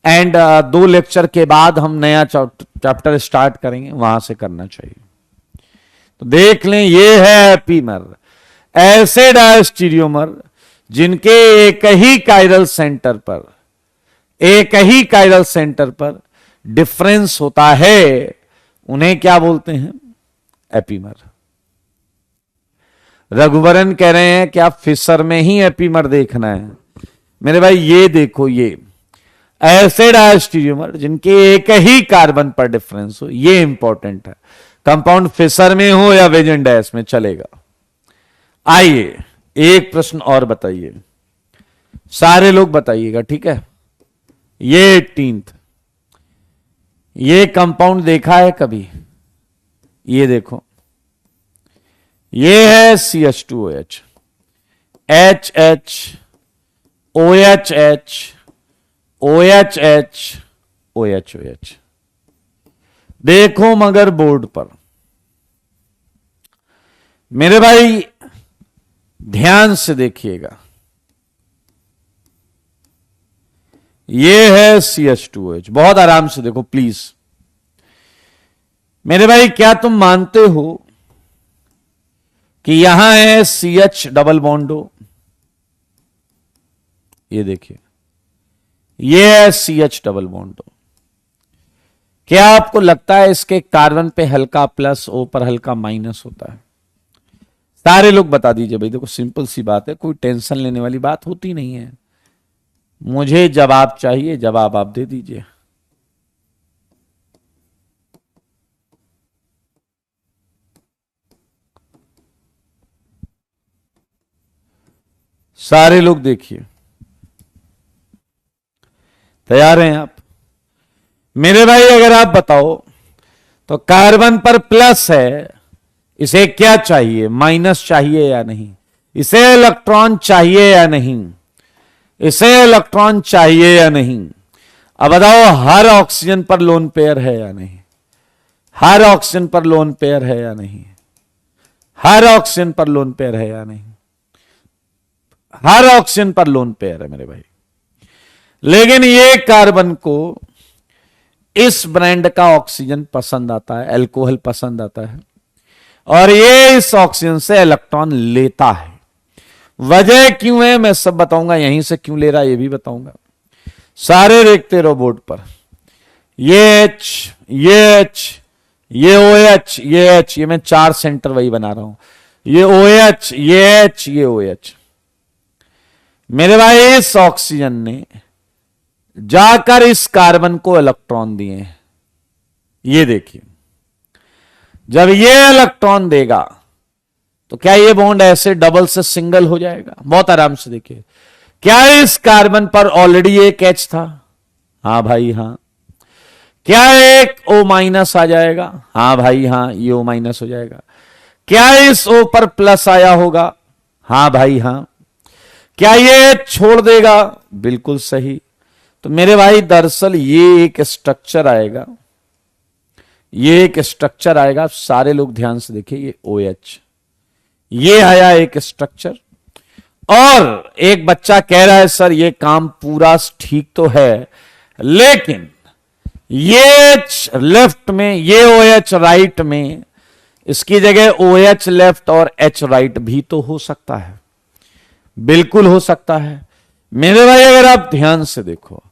एंड 2 लेक्चर के बाद हम नया चैप्टर स्टार्ट करेंगे, वहां से करना चाहिए। तो देख लें, ये है एपीमर, ऐसे डायस्टीरियोमर जिनके एक ही कायरल सेंटर पर, एक ही कायरल सेंटर पर डिफरेंस होता है, उन्हें क्या बोलते हैं? एपीमर। रघुवरन कह रहे हैं क्या फिशर में ही एपीमर देखना है? मेरे भाई ये देखो, ये ऐसे डायस्टीरियोमर जिनके एक ही कार्बन पर डिफरेंस हो, ये इंपॉर्टेंट है। कंपाउंड फिशर में हो या वेजन डैश में चलेगा। आइए एक प्रश्न और बताइए, सारे लोग बताइएगा, ठीक है? ये 18th, ये कंपाउंड देखा है कभी? ये देखो, ये है CH2OH, HH, OHH, OHH, OHOH। देखो मगर बोर्ड पर, मेरे भाई ध्यान से देखिएगा, ये है CH2OH, बहुत आराम से देखो प्लीज। मेरे भाई क्या तुम मानते हो कि यहां है CH डबल बॉन्डो? ये देखिए, ये है CH डबल बॉन्डो। क्या आपको लगता है इसके कार्बन पे हल्का प्लस, O पर हल्का माइनस होता है? सारे लोग बता दीजिए भाई। देखो सिंपल सी बात है, कोई टेंशन लेने वाली बात होती नहीं है। मुझे जवाब चाहिए, जवाब आप दे दीजिए। सारे लोग देखिए, तैयार हैं आप? मेरे भाई अगर आप बताओ तो कार्बन पर प्लस है, इसे क्या चाहिए? माइनस चाहिए या नहीं? इसे इलेक्ट्रॉन चाहिए या नहीं? इसे इलेक्ट्रॉन चाहिए या नहीं? अब बताओ, हर ऑक्सीजन पर लोन पेयर है या नहीं? हर ऑक्सीजन पर लोन पेयर है या नहीं? हर ऑक्सीजन पर लोन पेयर है या नहीं? हर ऑक्सीजन पर लोन पेयर है मेरे भाई। लेकिन ये कार्बन को इस ब्रांड का ऑक्सीजन पसंद आता है, अल्कोहल पसंद आता है, और ये इस ऑक्सीजन से इलेक्ट्रॉन लेता है। वजह क्यों है मैं सब बताऊंगा, यहीं से क्यों ले रहा है ये भी बताऊंगा। सारे देखते रहो बोर्ड पर। ये H, ये H, ये OH, ये H, ये मैं 4 सेंटर वही बना रहा हूं। ये OH, ये H, ये OH। मेरे भाई इस ऑक्सीजन ने जाकर इस कार्बन को इलेक्ट्रॉन दिए। ये देखिए, जब ये इलेक्ट्रॉन देगा तो क्या ये बॉन्ड ऐसे डबल से सिंगल हो जाएगा? बहुत आराम से देखिए। क्या इस कार्बन पर ऑलरेडी एक H था? हां भाई हां। क्या एक O माइनस आ जाएगा? हां भाई हां, ये O माइनस हो जाएगा। क्या इस O पर प्लस आया होगा? हां भाई हां। क्या ये छोड़ देगा? बिल्कुल सही। तो मेरे भाई दरअसल ये एक स्ट्रक्चर आएगा, ये एक स्ट्रक्चर आएगा। सारे लोग ध्यान से देखिए, ये OH, ये आया एक स्ट्रक्चर। और एक बच्चा कह रहा है सर ये काम पूरा ठीक तो है, लेकिन ये H लेफ्ट में, ये OH राइट में, इसकी जगह OH लेफ्ट और H राइट भी तो हो सकता है। बिल्कुल हो सकता है मेरे भाई। अगर आप ध्यान से देखो,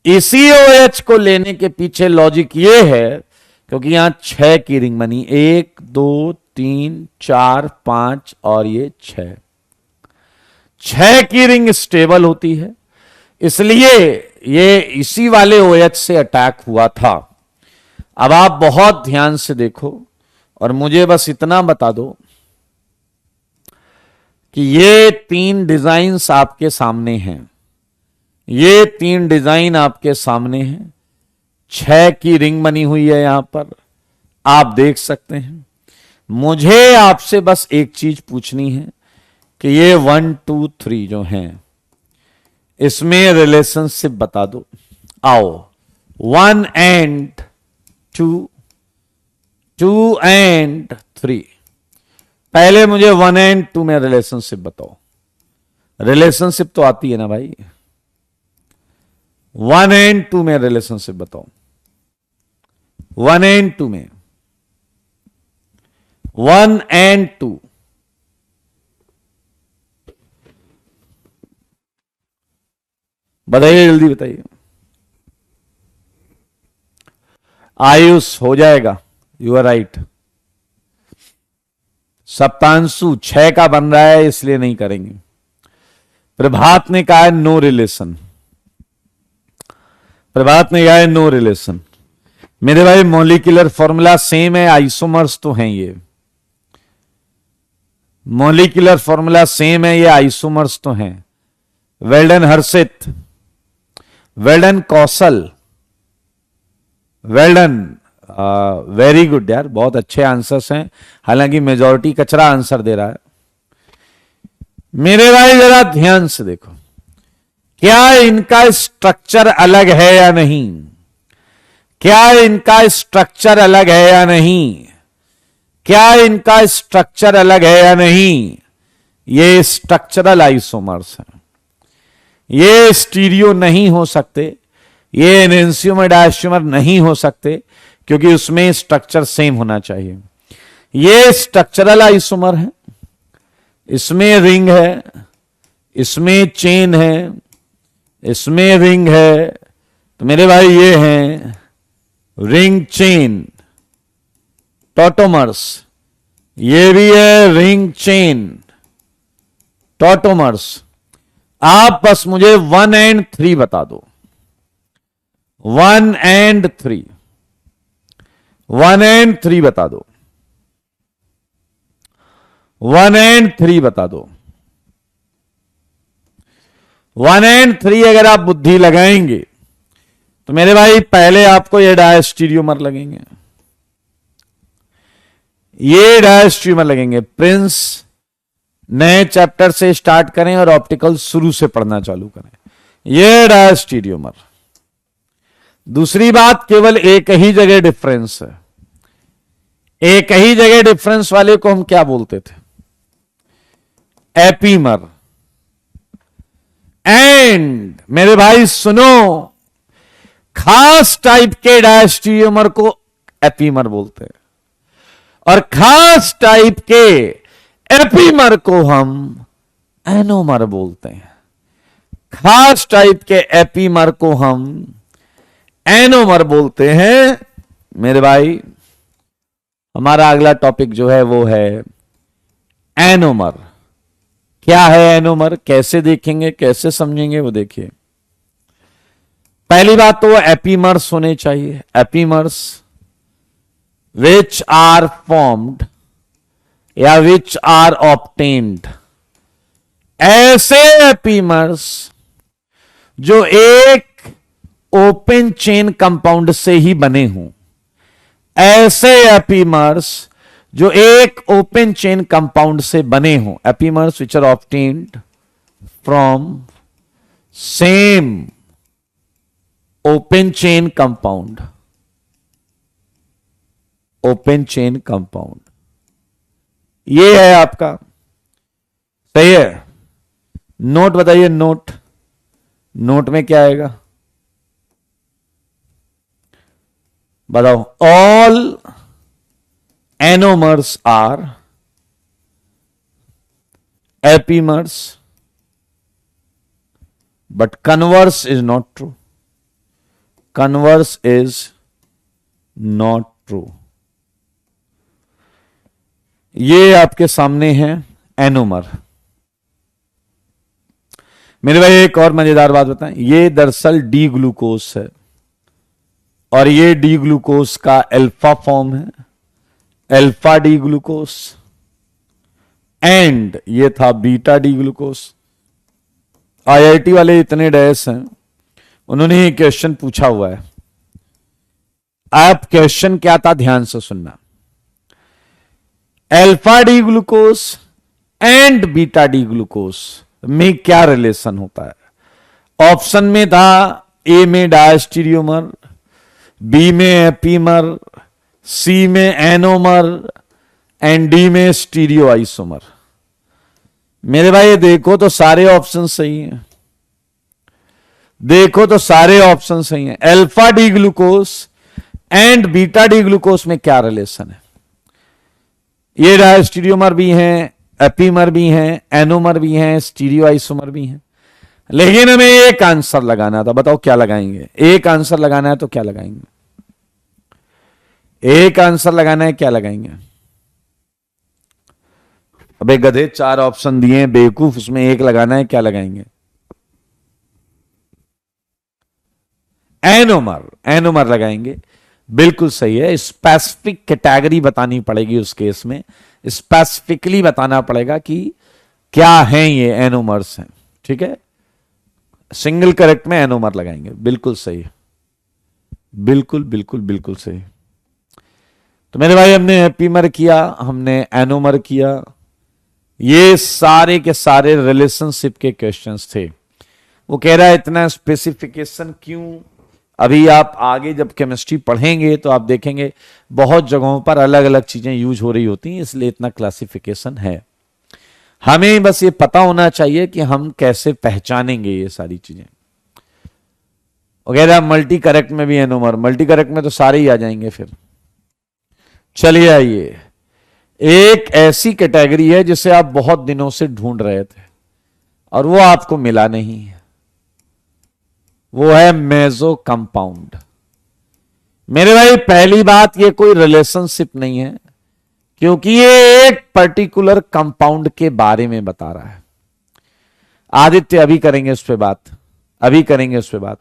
इसी OH को लेने के पीछे लॉजिक ये है क्योंकि यहां 6 की रिंग बनी, 1 2 3 4 5 और ये 6 की रिंग स्टेबल होती है, इसलिए ये इसी वाले OH से अटैक हुआ था। अब आप बहुत ध्यान से देखो और मुझे बस इतना बता दो कि ये 3 डिजाइन्स आपके सामने हैं, ये 3 डिजाइन आपके सामने हैं। 6 की रिंग बनी हुई है यहां पर, आप देख सकते हैं। मुझे आपसे बस एक चीज पूछनी है कि ये 1 2 3 जो हैं इसमें रिलेशनशिप बता दो। आओ, 1 and 2, 2 and 3। पहले मुझे 1 and 2 में रिलेशनशिप बताओ। रिलेशनशिप तो आती है ना भाई, 1 and 2 में रिलेशनशिप बताओ। 1 and 2 में, 1 and 2 बताइए, जल्दी बताइए। आयुष हो जाएगा, यू आर राइट। सप्तांशु 6 का बन रहा है इसलिए नहीं करेंगे। प्रभात ने कहा है नो रिलेशन, प्रभात ने कहा है नो रिलेशन। मेरे भाई मॉलिक्यूलर फॉर्मूला सेम है, आइसोमर्स तो हैं ये। मॉलिक्यूलर फॉर्मूला सेम है, ये आइसोमर्स तो हैं। वेल्डन हर्षित, वेल्डन कौशल, वेल्डन, वेरी गुड यार, बहुत अच्छे आंसर्स हैं। हालांकि मेजॉरिटी कचरा आंसर दे रहा है। मेरे भाई जरा ध्यान से देखो, क्या इनका स्ट्रक्चर अलग है या नहीं? क्या इनका स्ट्रक्चर अलग है या नहीं? क्या इनका स्ट्रक्चर अलग है या नहीं? ये स्ट्रक्चरल आइसोमर्स हैं, ये स्टीरियो नहीं हो सकते, ये एनेंशियोमर डायस्ट्रोमर नहीं हो सकते क्योंकि उसमें स्ट्रक्चर सेम होना चाहिए। ये स्ट्रक्चरल आइसोमर है, इसमें रिंग है, इसमें चेन है, इसमें रिंग है। तो मेरे भाई ये हैं रिंग चेन, टॉटोमर्स, ये भी है रिंग चेन, टॉटोमर्स। आप बस मुझे 1 एंड 3 बता दो, 1 एंड 3, 1 एंड 3 बता दो, 1 एंड 3 बता दो। 1 एंड 3 अगर आप बुद्धि लगाएंगे तो मेरे भाई पहले आपको ये डायस्टीरियोमर लगेंगे, ये डायस्टीरियोमर लगेंगे। प्रिंस नए चैप्टर से स्टार्ट करें और ऑप्टिकल शुरू से पढ़ना चालू करें, ये डायस्टीरियोमर। दूसरी बात, केवल एक ही जगह डिफरेंस है, एक ही जगह डिफरेंस वाले को हम क्या बोलते थे? एपीमर। एंड मेरे भाई सुनो, खास टाइप के डायस्टीरियोमर को एपीमर बोलते हैं और खास टाइप के एपीमर को हम एनोमर बोलते हैं। खास टाइप के एपीमर को हम एनोमर बोलते हैं। मेरे भाई हमारा अगला टॉपिक जो है वो है एनोमर। क्या है एनोमर, कैसे देखेंगे, कैसे समझेंगे, वो देखिए। पहली बात तो एपीमर्स होने चाहिए, एपीमर्स विच आर फॉर्म्ड या विच आर ऑब्टेन्ड, ऐसे एपीमर्स जो एक ओपन चेन कंपाउंड से ही बने हों, ऐसे एपीमर्स जो एक ओपन चेन कंपाउंड से बने हों, epimers which are obtained from same open chain compound, open chain compound, ये है आपका। सही है। नोट बताइए, नोट, नोट में क्या आएगा बताओ? All anomers are epimers but converse is not true, converse is not true. ये आपके सामने है एनोमर। मेरे भाई एक और मजेदार बात बताएं, ये दरअसल डी ग्लूकोज है और ये डी ग्लूकोज का अल्फा फॉर्म है, अल्फा डी ग्लूकोज, एंड ये था बीटा डी ग्लूकोज। आईआईटी वाले इतने डैस हैं, उन्होंने ये क्वेश्चन पूछा हुआ है। आप क्वेश्चन क्या था ध्यान से सुनना। Alpha D glucose and beta D glucose में क्या रिलेशन होता है? ऑप्शन में था ए में डायस्टीरियोमर, बी में एपीमर, सी में एनोमर एंड डी में स्टीरियो आइसोमर। मेरे भाई देखो तो सारे ऑप्शन सही हैं, देखो तो सारे ऑप्शन सही हैं। Alpha D glucose and beta D glucose में क्या रिलेशन है? ये डायस्टीरियोमर भी हैं, एपीमर भी हैं, एनोमर भी हैं, स्टीरियो आइसोमर भी हैं। लेकिन हमें एक आंसर लगाना था, बताओ क्या लगाएंगे? एक आंसर लगाना है तो क्या लगाएंगे? एक आंसर लगाना है, क्या लगाएंगे? अबे गधे, 4 ऑप्शन दिए बेवकूफ, उसमें एक लगाना है, क्या लगाएंगे? एनोमर, एनोमर लगाएंगे। बिल्कुल सही है। स्पेसिफिक कैटेगरी बतानी पड़ेगी उस केस में, स्पेसिफिकली बताना पड़ेगा कि क्या है ये एनोमर्स हैं। ठीक है, सिंगल करेक्ट में एनोमर लगाएंगे। बिल्कुल सही, बिल्कुल बिल्कुल बिल्कुल सही। तो मेरे भाई हमने एपीमर किया, हमने एनोमर किया, ये सारे के सारे रिलेशनशिप के क्वेश्चंस थे। वो कह रहा है इतना स्पेसिफिकेशन क्यों? अभी आप आगे जब केमिस्ट्री पढ़ेंगे तो आप देखेंगे बहुत जगहों पर अलग अलग चीजें यूज हो रही होती हैं, इसलिए इतना क्लासिफिकेशन है। हमें बस ये पता होना चाहिए कि हम कैसे पहचानेंगे ये सारी चीजें। वगैरह मल्टी करेक्ट में भी एनोमर, मल्टी करेक्ट में तो सारे ही आ जाएंगे फिर। चलिए आइए, एक ऐसी कैटेगरी है जिसे आप बहुत दिनों से ढूंढ रहे थे और वो आपको मिला नहीं है, वो है मेसो कंपाउंड। मेरे भाई पहली बात, ये कोई रिलेशनशिप नहीं है, क्योंकि ये एक पर्टिकुलर कंपाउंड के बारे में बता रहा है। आदित्य अभी करेंगे उस पर बात, अभी करेंगे उस पर बात।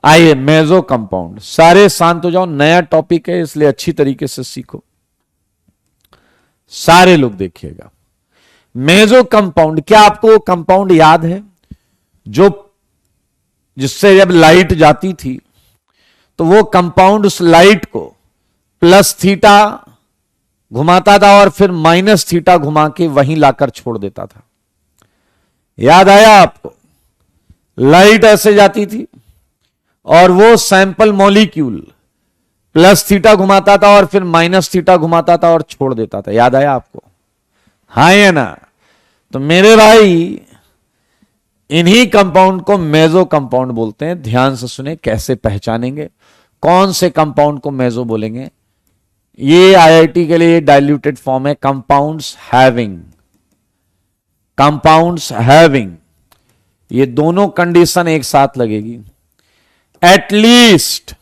आइए, मेजो कंपाउंड। सारे शांत हो जाओ, नया टॉपिक है इसलिए अच्छी तरीके से सीखो, सारे लोग देखिएगा। मेजो कंपाउंड, क्या आपको वो कंपाउंड याद है जो जिससे जब लाइट जाती थी तो वो कंपाउंड उस लाइट को प्लस थीटा घुमाता था और फिर माइनस थीटा घुमा के वहीं लाकर छोड़ देता था? याद आया आपको? लाइट ऐसे जाती थी और वो सैंपल मॉलिक्यूल प्लस थीटा घुमाता था और फिर माइनस थीटा घुमाता था और छोड़ देता था। याद आया आपको? हाँ या ना? तो मेरे भाई इन्हीं कंपाउंड को मेजो कंपाउंड बोलते हैं। ध्यान से सुने, कैसे पहचानेंगे कौन से कंपाउंड को मेजो बोलेंगे। ये आईआईटी के लिए डाइल्यूटेड फॉर्म है, कंपाउंड्स हैविंग। कंपाउंड्स हैविंग, ये दोनों कंडीशन एक साथ लगेगी। At least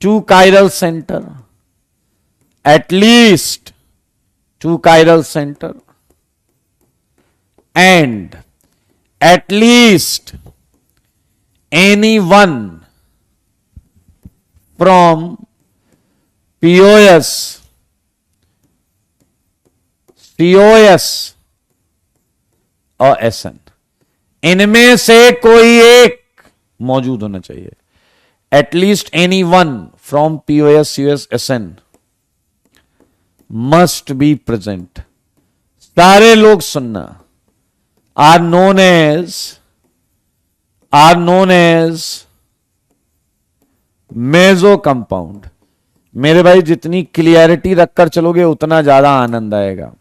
2 chiral center, at least 2 chiral center, and at least any one from POS, COS और SN, इनमें से कोई एक मौजूद होना चाहिए। At least any one from POS, COS, SN must be present. सारे लोग सुनना। Are known as meso compound. मेरे भाई जितनी क्लियरिटी रखकर चलोगे उतना ज्यादा आनंद आएगा।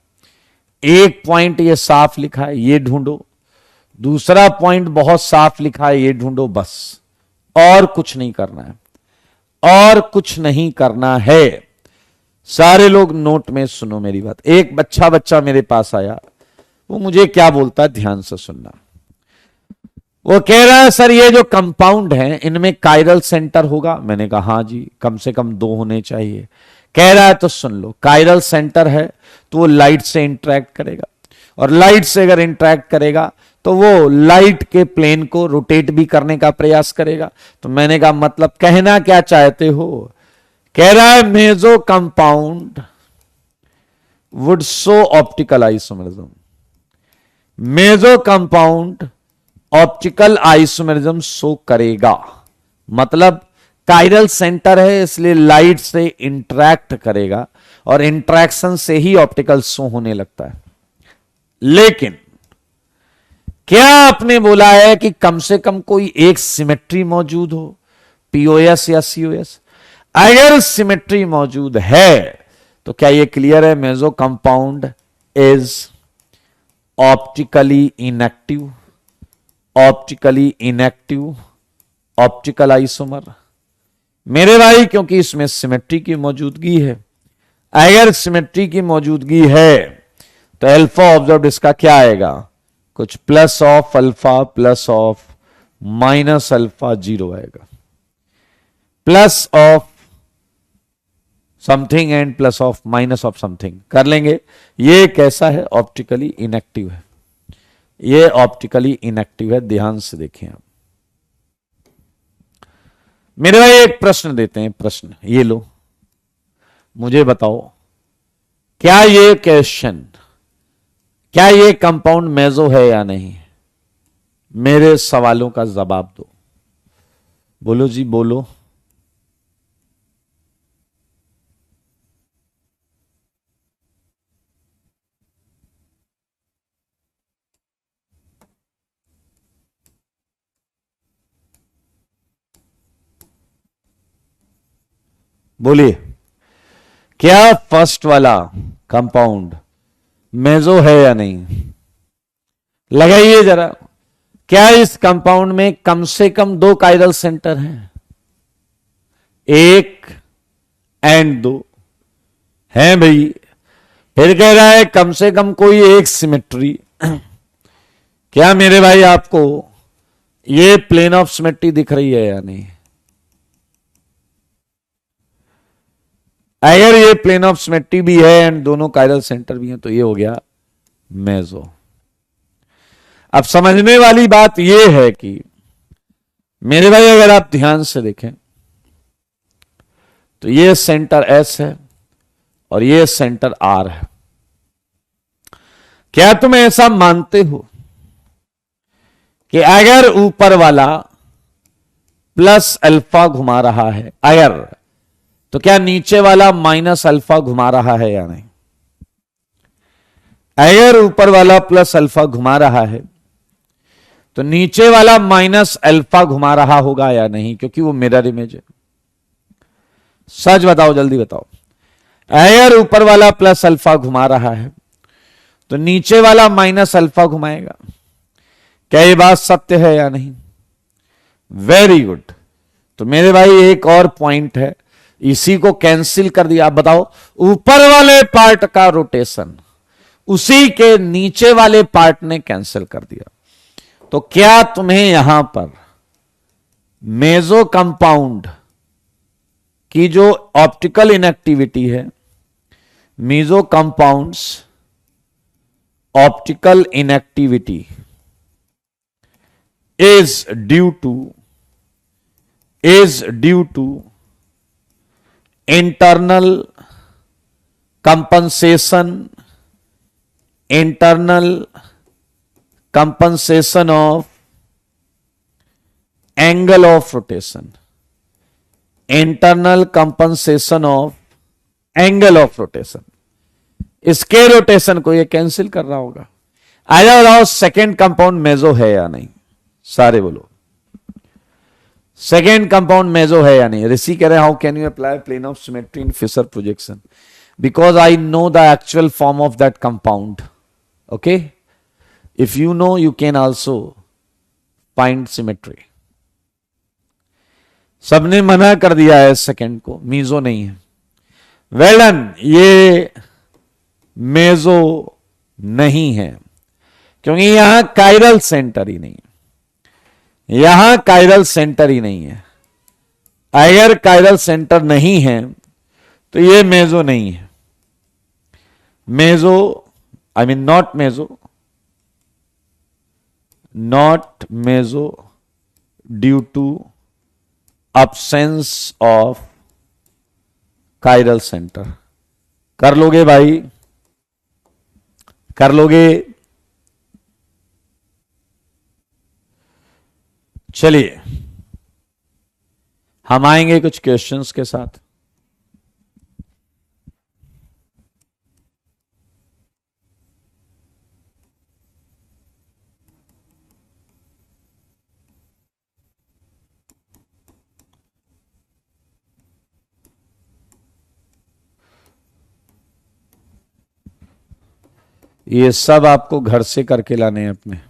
एक पॉइंट ये साफ लिखा है, ये ढूंढो। दूसरा पॉइंट बहुत साफ लिखा है, ये ढूंढो। बस और कुछ नहीं करना है, और कुछ नहीं करना है। सारे लोग नोट में सुनो मेरी बात। एक बच्चा मेरे पास आया, वो मुझे क्या बोलता है, ध्यान से सुनना। वो कह रहा है सर ये जो कंपाउंड है इनमें कायरल सेंटर होगा? मैंने कहा हाँ जी, कम से कम 2 होने चाहिए। कह रहा है तो सुन लो, कायरल सेंटर है तो वो लाइट से इंटरेक्ट करेगा, और लाइट से अगर इंटरेक्ट करेगा तो वो लाइट के प्लेन को रोटेट भी करने का प्रयास करेगा। तो मैंने कहा मतलब कहना क्या चाहते हो? कह रहा है meso compound would show optical isomerism. Meso compound optical isomerism show करेगा, मतलब कायरल सेंटर है इसलिए लाइट से इंटरैक्ट करेगा और इंटरैक्शन से ही ऑप्टिकल शो होने लगता है। लेकिन क्या आपने बोला है कि कम से कम कोई एक सिमेट्री मौजूद हो, POS या COS? अगर सिमेट्री मौजूद है तो क्या यह क्लियर है meso compound is optically inactive? Optically inactive optical isomer. मेरे भाई क्योंकि इसमें सिमेट्री की मौजूदगी है, अगर सिमेट्री की मौजूदगी है तो अल्फा ऑब्जर्व इसका क्या आएगा? कुछ plus of alpha plus of minus alpha 0 आएगा। Plus of something and plus of minus of something कर लेंगे। ये कैसा है? ऑप्टिकली इनएक्टिव है। ये ऑप्टिकली इनएक्टिव है, ध्यान से देखें आप। मेरे भाई एक प्रश्न देते हैं, प्रश्न ये लो, मुझे बताओ क्या ये क्वेश्चन, क्या ये कंपाउंड मेजो है या नहीं? मेरे सवालों का जवाब दो। बोलो जी बोलो। बोलिए, क्या फर्स्ट वाला कंपाउंड मेजो है या नहीं? लगाइए जरा। क्या इस कंपाउंड में कम से कम 2 कायरल सेंटर हैं? 1 एंड 2 हैं भाई। फिर कह रहा है कम से कम कोई एक सिमेट्री। क्या मेरे भाई आपको ये प्लेन ऑफ सिमेट्री दिख रही है या नहीं? अगर ये प्लेन ऑफ सिमेट्री भी है एंड दोनों कायरल सेंटर भी हैं तो ये हो गया मेजो। अब समझने वाली बात ये है कि मेरे भाई अगर आप ध्यान से देखें तो ये सेंटर एस है और ये सेंटर आर है। क्या तुम ऐसा मानते हो कि अगर ऊपर वाला प्लस अल्फा घुमा रहा है अगर, तो क्या नीचे वाला माइनस अल्फा घुमा रहा है या नहीं? अगर ऊपर वाला प्लस अल्फा घुमा रहा है तो नीचे वाला माइनस अल्फा घुमा रहा होगा या नहीं, क्योंकि वो मिरर इमेज है। सच बताओ, जल्दी बताओ। अगर ऊपर वाला प्लस अल्फा घुमा रहा है तो नीचे वाला माइनस अल्फा घुमाएगा। क्या ये बात सत्य है या नहीं? Very good. तो मेरे भाई एक और पॉइंट है, इसी को कैंसिल कर दिया। आप बताओ, ऊपर वाले पार्ट का रोटेशन उसी के नीचे वाले पार्ट ने कैंसिल कर दिया। तो क्या तुम्हें यहां पर मेजो कंपाउंड की जो ऑप्टिकल इनएक्टिविटी है, meso compounds optical inactivity is due to internal compensation of angle of rotation, internal compensation of angle of rotation। इसके रोटेशन को ये कैंसिल कर रहा होगा। आया बताओ सेकेंड कंपाउंड मेजो है या नहीं? सारे बोलो सेकेंड कंपाउंड मेजो है या नहीं। ऋषि कह रहे हैं how can you apply plane of symmetry in Fischer projection? Because I know the actual form of that compound. Okay, if you know you can also find symmetry. सबने मना कर दिया है सेकेंड को, मीजो नहीं है। वेल डन, ये मेजो नहीं है क्योंकि यहां कायरल सेंटर ही नहीं है। यहां कायरल सेंटर ही नहीं है। अगर कायरल सेंटर नहीं है तो ये मेजो नहीं है। Meso, I mean not meso due to absence of chiral centre. कर लोगे भाई, कर लोगे? चलिए हम आएंगे कुछ क्वेश्चंस के साथ। ये सब आपको घर से करके लाने हैं,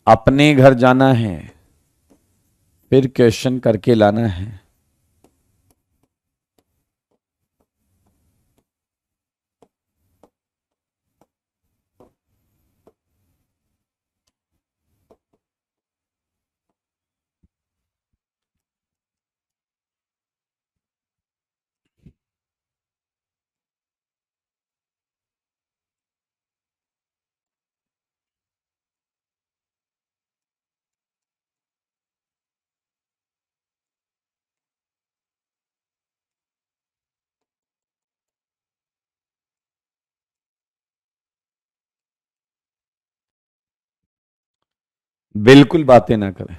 अपने घर जाना है, फिर क्वेश्चन करके लाना है। बिल्कुल बातें ना करें।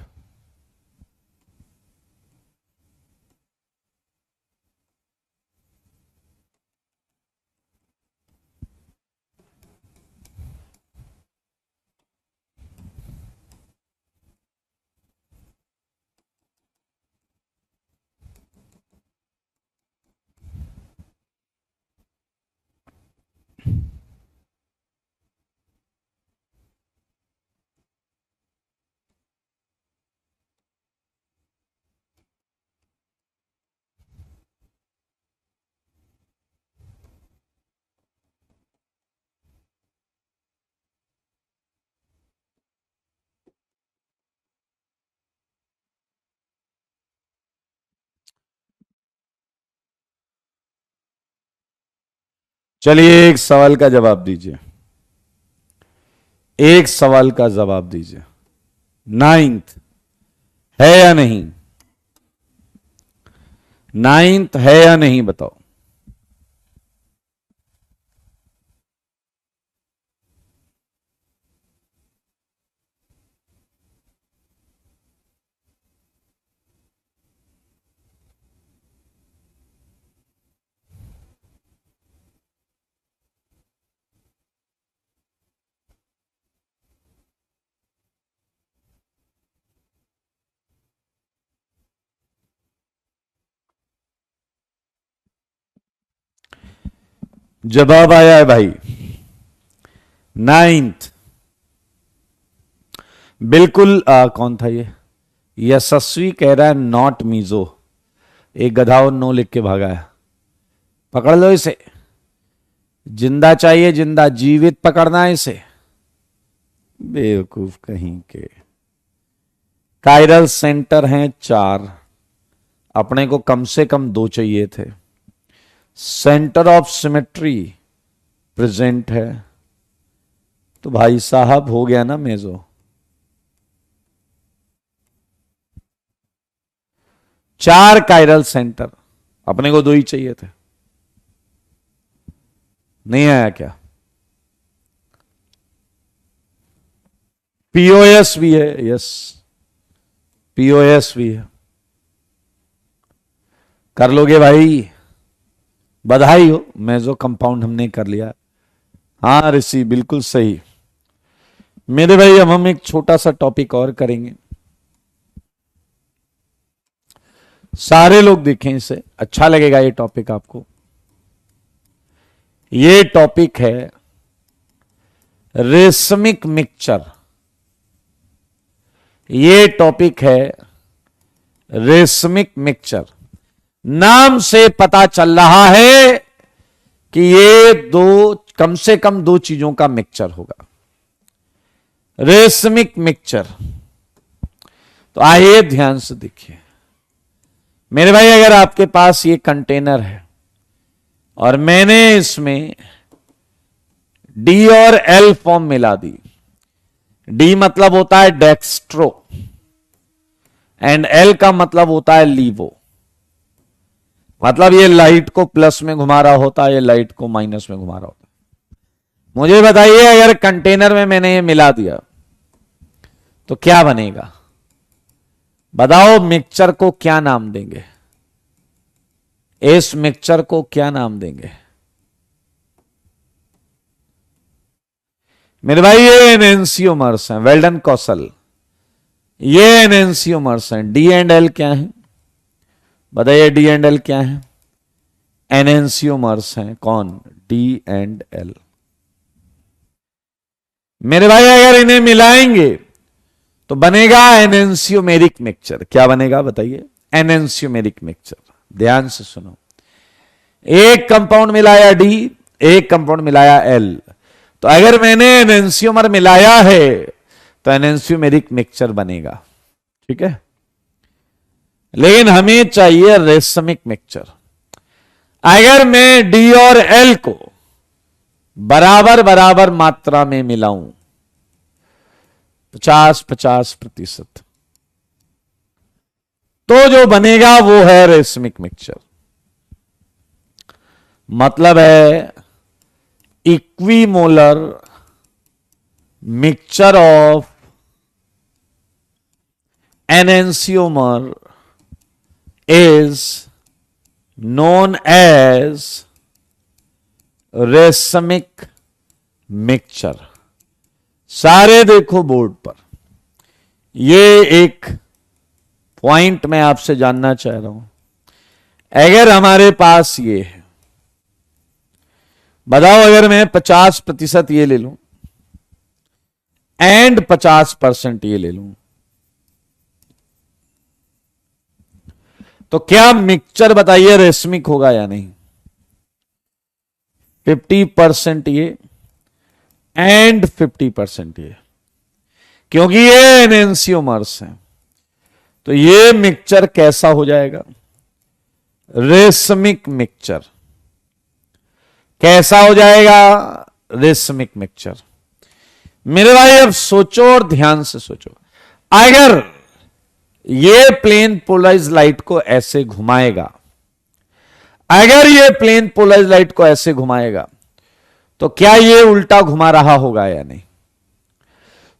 चलिए एक सवाल का जवाब दीजिए, एक सवाल का जवाब दीजिए। नाइन्थ है या नहीं? नाइन्थ है या नहीं बताओ। जवाब आया है भाई, नाइन्थ। बिल्कुल कौन था ये? यशस्वी कह रहा है नॉट मीजो। एक गधाओ नो लिख के भागा है। पकड़ लो इसे, जिंदा चाहिए, जिंदा जीवित पकड़ना है इसे। बेवकूफ कहीं के। कायरल सेंटर हैं 4, अपने को कम से कम 2 चाहिए थे। सेंटर ऑफ सिमेट्री प्रेजेंट है, तो भाई साहब हो गया ना मेजो। 4 कायरल सेंटर, अपने को 2 ही चाहिए थे। नहीं आया क्या? पीओएस भी है, यस पीओएस भी है। कर लोगे भाई, बधाई हो, मेजो कंपाउंड हमने कर लिया। हाँ ऋषि बिल्कुल सही। मेरे भाई अब हम एक छोटा सा टॉपिक और करेंगे, सारे लोग देखें इसे, अच्छा लगेगा ये टॉपिक आपको। ये टॉपिक है रेशमिक मिक्सचर। ये टॉपिक है रेशमिक मिक्सचर। नाम से पता चल रहा है कि ये कम से कम 2 चीजों का मिक्सचर होगा, रेशमिक मिक्सचर। तो आइए ध्यान से देखिए मेरे भाई, अगर आपके पास ये कंटेनर है और मैंने इसमें डी और एल फॉर्म मिला दी। डी मतलब होता है डेक्स्ट्रो एंड एल का मतलब होता है लीवो। मतलब ये लाइट को प्लस में घुमा रहा होता है, ये लाइट को माइनस में घुमा रहा होता है। मुझे बताइए अगर कंटेनर में मैंने ये मिला दिया तो क्या बनेगा? बताओ मिक्सचर को क्या नाम देंगे? इस मिक्सचर को क्या नाम देंगे मेरे भाई? ये एनेंसियोमर्स हैं। वेल्डन कौशल, ये एनेंसियोमर्स हैं। डी एंड एल क्या है बताइए? डी एंड एल क्या है? एनेंसियोमर्स हैं। कौन? D and L. मेरे भाई अगर इन्हें मिलाएंगे तो बनेगा एनेंसियोमेरिक मिक्सचर। क्या बनेगा बताइए? एनेंसियोमेरिक मिक्सचर। ध्यान से सुनो, एक कंपाउंड मिलाया डी, एक कंपाउंड मिलाया एल, तो अगर मैंने एनेंसियोमर मिलाया है तो एनेंसियोमेरिक मिक्सचर बनेगा। ठीक है, लेकिन हमें चाहिए रेशमिक मिक्सचर। अगर मैं डी और एल को बराबर बराबर मात्रा में मिलाऊं 50-50%, तो जो बनेगा वो है रेशमिक मिक्सचर। मतलब है equimolar mixture of enantiomer is known as racemic mixture. सारे देखो बोर्ड पर, ये एक पॉइंट मैं आपसे जानना चाह रहा हूं। अगर हमारे पास ये है, बताओ अगर मैं 50% ये ले लूं एंड 50% ये ले लूं, तो क्या मिक्सचर बताइए रेशमिक होगा या नहीं? 50% ये एंड 50% ये, क्योंकि ये एनेंसियोमर्स हैं, तो ये मिक्सचर कैसा हो जाएगा? Racemic mixture. कैसा हो जाएगा? Racemic mixture. मेरे भाई अब सोचो और ध्यान से सोचो, अगर ये प्लेन पोलराइज लाइट को ऐसे घुमाएगा, अगर ये प्लेन पोलराइज लाइट को ऐसे घुमाएगा, तो क्या ये उल्टा घुमा रहा होगा या नहीं?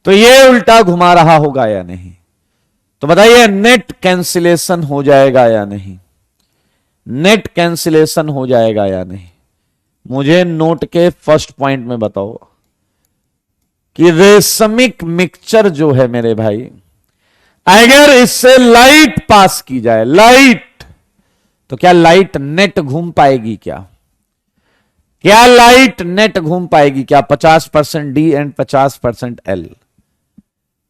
तो ये उल्टा घुमा रहा होगा या नहीं? तो बताइए नेट कैंसिलेशन हो जाएगा या नहीं? नेट कैंसिलेशन हो जाएगा या नहीं? मुझे नोट के फर्स्ट पॉइंट में बताओ कि रेशमिक मिक्सचर जो है मेरे भाई, अगर इससे लाइट पास की जाए, लाइट, तो क्या लाइट नेट घूम पाएगी? क्या लाइट नेट घूम पाएगी? क्या 50% D and 50% L?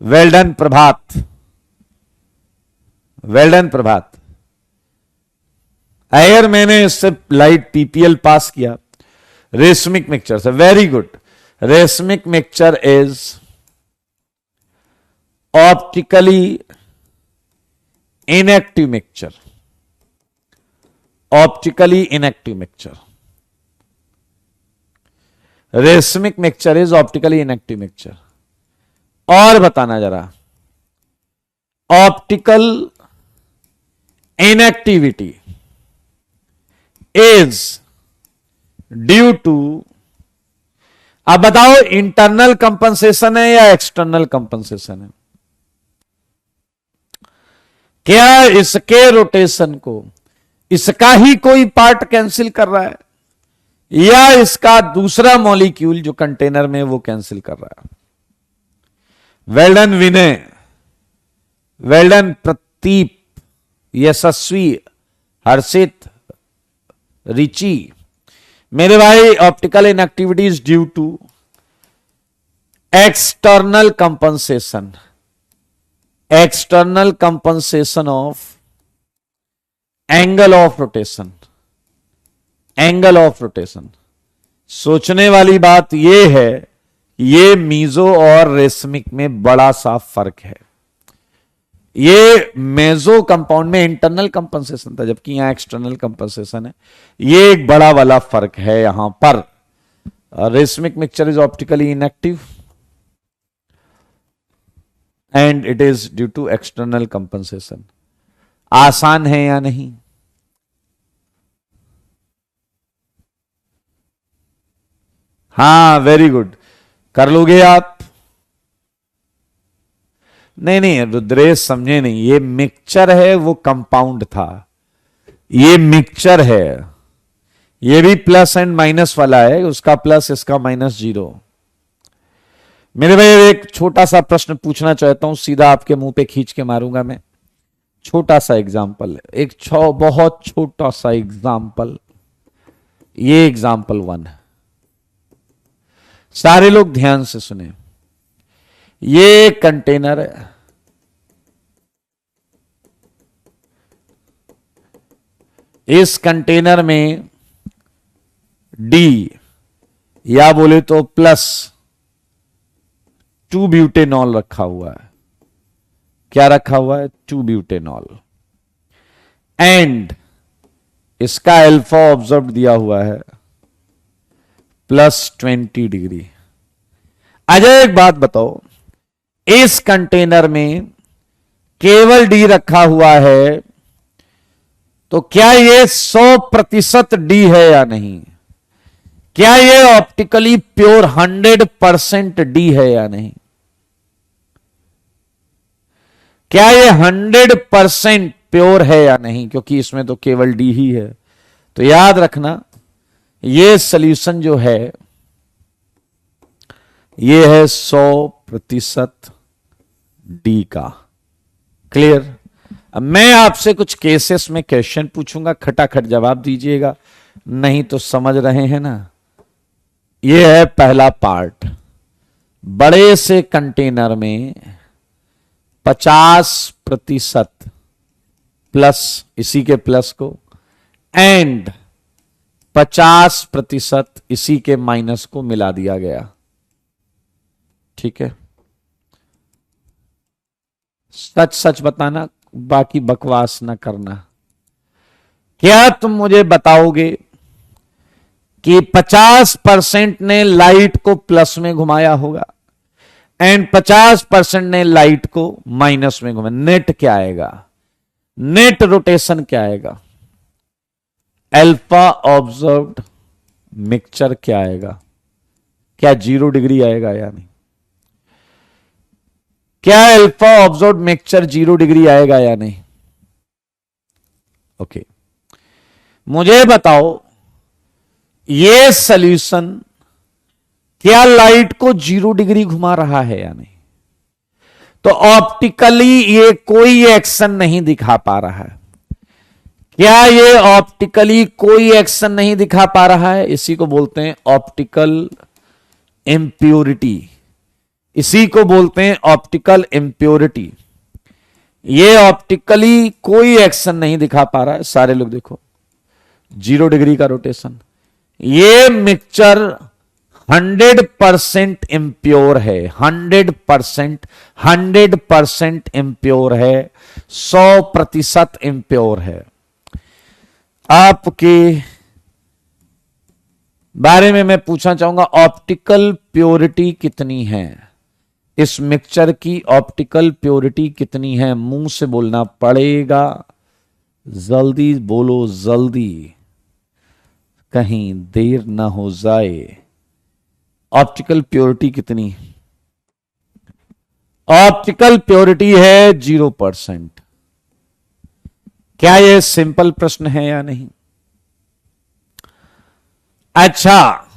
Well done Prabhat, well done Prabhat. अगर मैंने इससे लाइट पीपीएल पास किया रेशमिक मिक्सचर से, very good. Racemic mixture is optically inactive mixture, optically inactive mixture. Racemic mixture is optically inactive mixture. और बताना जरा, optical inactivity is due to, अब बताओ इंटरनल कंपनसेशन है या एक्सटर्नल कंपनसेशन है? क्या इसके रोटेशन को इसका ही कोई पार्ट कैंसिल कर रहा है, या इसका दूसरा मॉलिक्यूल जो कंटेनर में वो कैंसिल कर रहा है? Well done Vinay, well done Prateep, Yashasvi, Harshit, Richie. मेरे भाई optical inactivity is due to external compensation, external compensation of angle of rotation, angle of rotation. सोचने वाली बात यह है, ये मीजो और रेशमिक में बड़ा सा फर्क है। ये मेजो कंपाउंड में इंटरनल कंपनसेशन था, जबकि यहां एक्सटर्नल कंपनसेशन है। ये एक बड़ा वाला फर्क है यहां पर। Racemic mixture is optically inactive and it is due to external compensation. आसान है या नहीं? हाँ, वेरी गुड, कर लोगे आप? नहीं, रुद्रेश समझे नहीं, ये मिक्सचर है, वो कंपाउंड था, ये मिक्सचर है। ये भी प्लस एंड माइनस वाला है, उसका प्लस इसका माइनस 0। मेरे भाई एक छोटा सा प्रश्न पूछना चाहता हूं, सीधा आपके मुंह पे खींच के मारूंगा मैं। छोटा सा एग्जाम्पल, एक बहुत छोटा सा एग्जाम्पल, ये एग्जाम्पल 1 है। सारे लोग ध्यान से सुने। ये कंटेनर है, इस कंटेनर में डी या बोले तो प्लस 2 ब्यूटेनॉल रखा हुआ है। क्या रखा हुआ है? 2 ब्यूटेनॉल। एंड इसका अल्फा ऑब्जर्व दिया हुआ है +20 डिग्री। अजय एक बात बताओ, इस कंटेनर में केवल डी रखा हुआ है, तो क्या ये 100% डी है या नहीं? क्या ये ऑप्टिकली प्योर 100% डी है या नहीं? क्या ये 100% प्योर है या नहीं? क्योंकि इसमें तो केवल डी ही है। तो याद रखना, ये सॉल्यूशन जो है ये है 100% डी का। क्लियर? अब मैं आपसे कुछ केसेस में क्वेश्चन पूछूंगा, खटाखट जवाब दीजिएगा, नहीं तो समझ रहे हैं ना। ये है पहला पार्ट, बड़े से कंटेनर में 50% प्लस, इसी के प्लस को, एंड 50% इसी के माइनस को मिला दिया गया। ठीक है? सच सच बताना, बाकी बकवास ना करना। क्या तुम मुझे बताओगे कि 50% ने लाइट को प्लस में घुमाया होगा एंड 50% ने लाइट को माइनस में घुमाया। नेट क्या आएगा? नेट रोटेशन क्या आएगा? अल्फा ऑब्जर्व्ड मिक्सचर क्या आएगा? क्या 0 डिग्री आएगा या नहीं? क्या अल्फा ऑब्जर्व्ड मिक्सचर 0 डिग्री आएगा या नहीं? ओके, मुझे बताओ ये सॉल्यूशन क्या लाइट को 0 डिग्री घुमा रहा है या नहीं? तो ऑप्टिकली ये कोई एक्शन नहीं दिखा पा रहा है। क्या ये ऑप्टिकली कोई एक्शन नहीं दिखा पा रहा है? इसी को बोलते हैं ऑप्टिकल इम्प्योरिटी। इसी को बोलते हैं ऑप्टिकल इम्प्योरिटी। ये ऑप्टिकली कोई एक्शन नहीं दिखा पा रहा है। सारे लोग देखो 0 डिग्री का रोटेशन। ये मिक्सचर 100% इम्प्योर है। 100% इम्प्योर है। 100% इम्प्योर है। आपके बारे में मैं पूछना चाहूंगा ऑप्टिकल प्योरिटी कितनी है? इस मिक्सचर की ऑप्टिकल प्योरिटी कितनी है? मुंह से बोलना पड़ेगा। जल्दी बोलो, जल्दी, कहीं देर ना हो जाए। ऑप्टिकल प्योरिटी कितनी? ऑप्टिकल प्योरिटी है 0%। क्या यह सिंपल प्रश्न है या नहीं? अच्छा,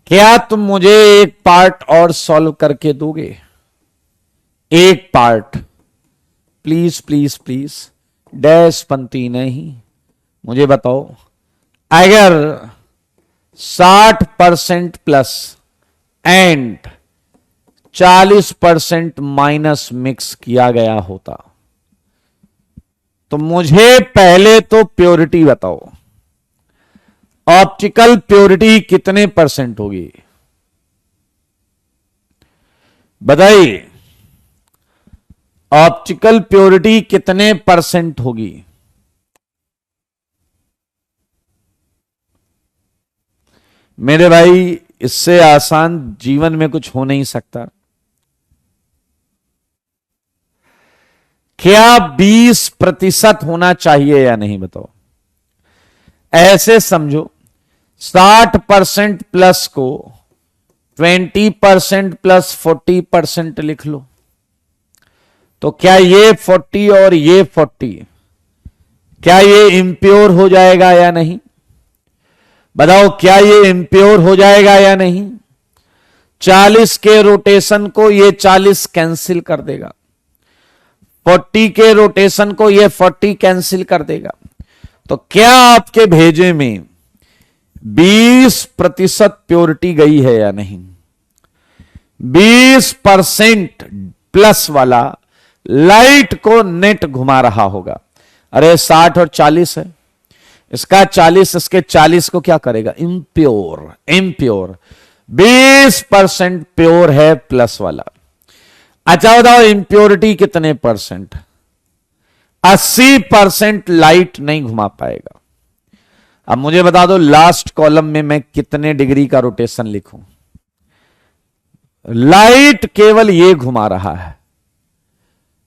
क्या तुम मुझे एक पार्ट और सॉल्व करके दोगे? एक part, please please please. Dash पंक्ति नहीं। मुझे बताओ, अगर 60% प्लस एंड 40% माइनस मिक्स किया गया होता तो मुझे पहले तो प्योरिटी बताओ। ऑप्टिकल प्योरिटी कितने परसेंट होगी? बताइए, ऑप्टिकल प्योरिटी कितने परसेंट होगी? मेरे भाई, इससे आसान जीवन में कुछ हो नहीं सकता। क्या 20% होना चाहिए या नहीं? बताओ। ऐसे समझो, 60% प्लस को 20% प्लस 40% लिख लो। तो क्या ये 40 और ये 40, क्या ये इंप्योर हो जाएगा या नहीं? बताओ, क्या ये इंप्योर हो जाएगा या नहीं? 40 के रोटेशन को ये 40 कैंसिल कर देगा। 40 के रोटेशन को ये 40 कैंसिल कर देगा। तो क्या आपके भेजे में 20% प्योरिटी गई है या नहीं? 20% प्लस वाला लाइट को नेट घुमा रहा होगा। अरे 60 और 40 है, इसका 40 इसके 40 को क्या करेगा? इम्प्योर। इम्प्योर 20% प्योर है प्लस वाला। अच्छा बताओ, इंप्योरिटी कितने परसेंट? 80% लाइट नहीं घुमा पाएगा। अब मुझे बता दो, लास्ट कॉलम में मैं कितने डिग्री का रोटेशन लिखूं? लाइट केवल ये घुमा रहा है।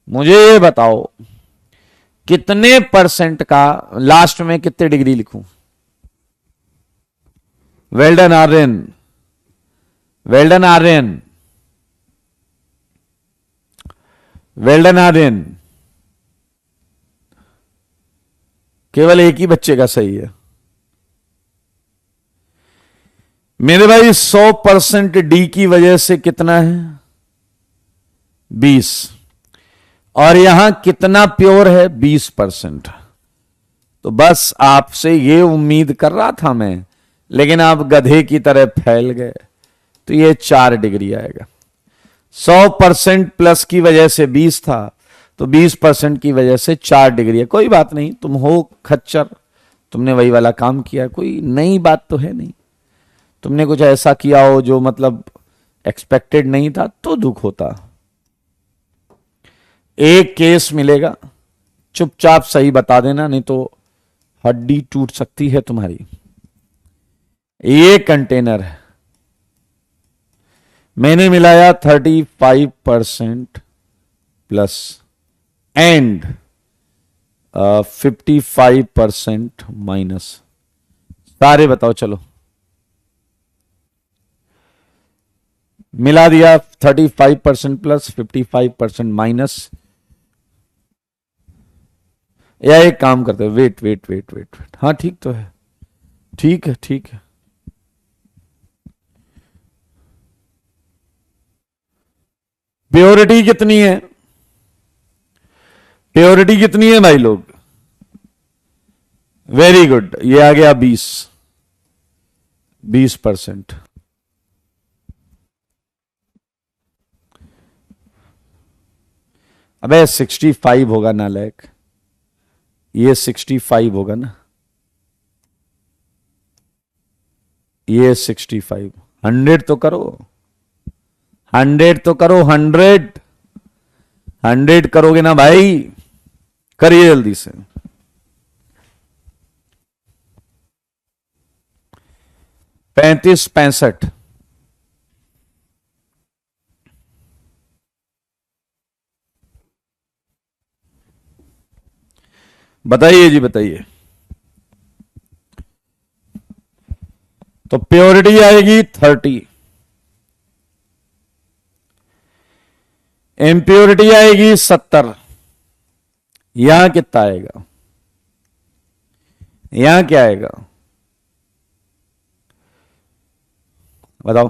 मुझे ये बताओ, कितने परसेंट का लास्ट में कितने डिग्री लिखूं? Well done Aryan, well done Aryan, well done Aryan. केवल एक ही बच्चे का सही है मेरे भाई। 100% डी की वजह से कितना है? 20। और यहां कितना प्योर है? 20%। तो बस आपसे ये उम्मीद कर रहा था मैं, लेकिन आप गधे की तरह फैल गए। तो ये 4 डिग्री आएगा। 100% प्लस की वजह से 20 था, तो 20% की वजह से 4 डिग्री है। कोई बात नहीं, तुम हो खच्चर, तुमने वही वाला काम किया, कोई नई बात तो है नहीं। तुमने कुछ ऐसा किया हो जो मतलब एक्सपेक्टेड नहीं था तो दुख होता। एक केस मिलेगा, चुपचाप सही बता देना, नहीं तो हड्डी टूट सकती है तुम्हारी। ये कंटेनर है, मैंने मिलाया 35% प्लस एंड 55% माइनस। सारे बताओ, चलो मिला दिया 35% प्लस 55% माइनस। या एक काम करते हैं, wait wait wait wait wait, हाँ ठीक तो है, ठीक है ठीक है। प्योरिटी कितनी है, प्योरिटी कितनी है भाई लोग? वेरी गुड, ये आ गया 20%। अबे 65 होगा नालायक, ये 65 होगा ना, ये 65। 100 तो करो, 100 तो करो, 100 करोगे ना भाई, करिए जल्दी से। पैंतीस 65। बताइए जी बताइए। तो प्योरिटी आएगी 30, इम्प्योरिटी आएगी 70। यहां कितना आएगा, यहां क्या आएगा बताओ?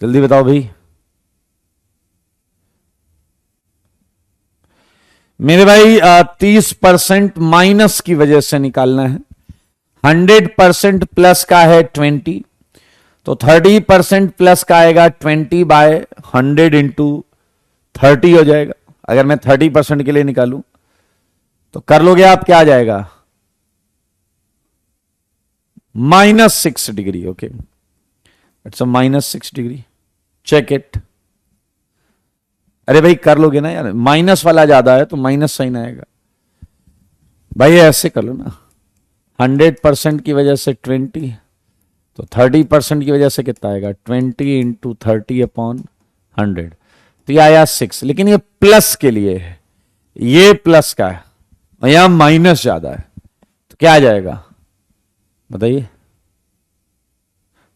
जल्दी बताओ भाई। मेरे भाई 30% माइनस की वजह से निकालना है। 100% प्लस का है 20, तो 30% प्लस का आएगा 20/100 इंटू 30 हो जाएगा। अगर मैं 30% के लिए निकालूं तो कर लोगे आप, क्या आ जाएगा? -6 degree. Okay, it's a -6 degree, check it. अरे भाई कर लोगे ना यार, माइनस वाला ज्यादा है तो माइनस साइन आएगा भाई, ऐसे कर लो ना। 100% की वजह से 20, तो 30% की वजह से कितना आएगा? 20 इंटू 30/100, तो ये आया 6। लेकिन ये प्लस के लिए है, ये प्लस का है और यहां माइनस ज्यादा है, तो क्या आ जाएगा बताइए?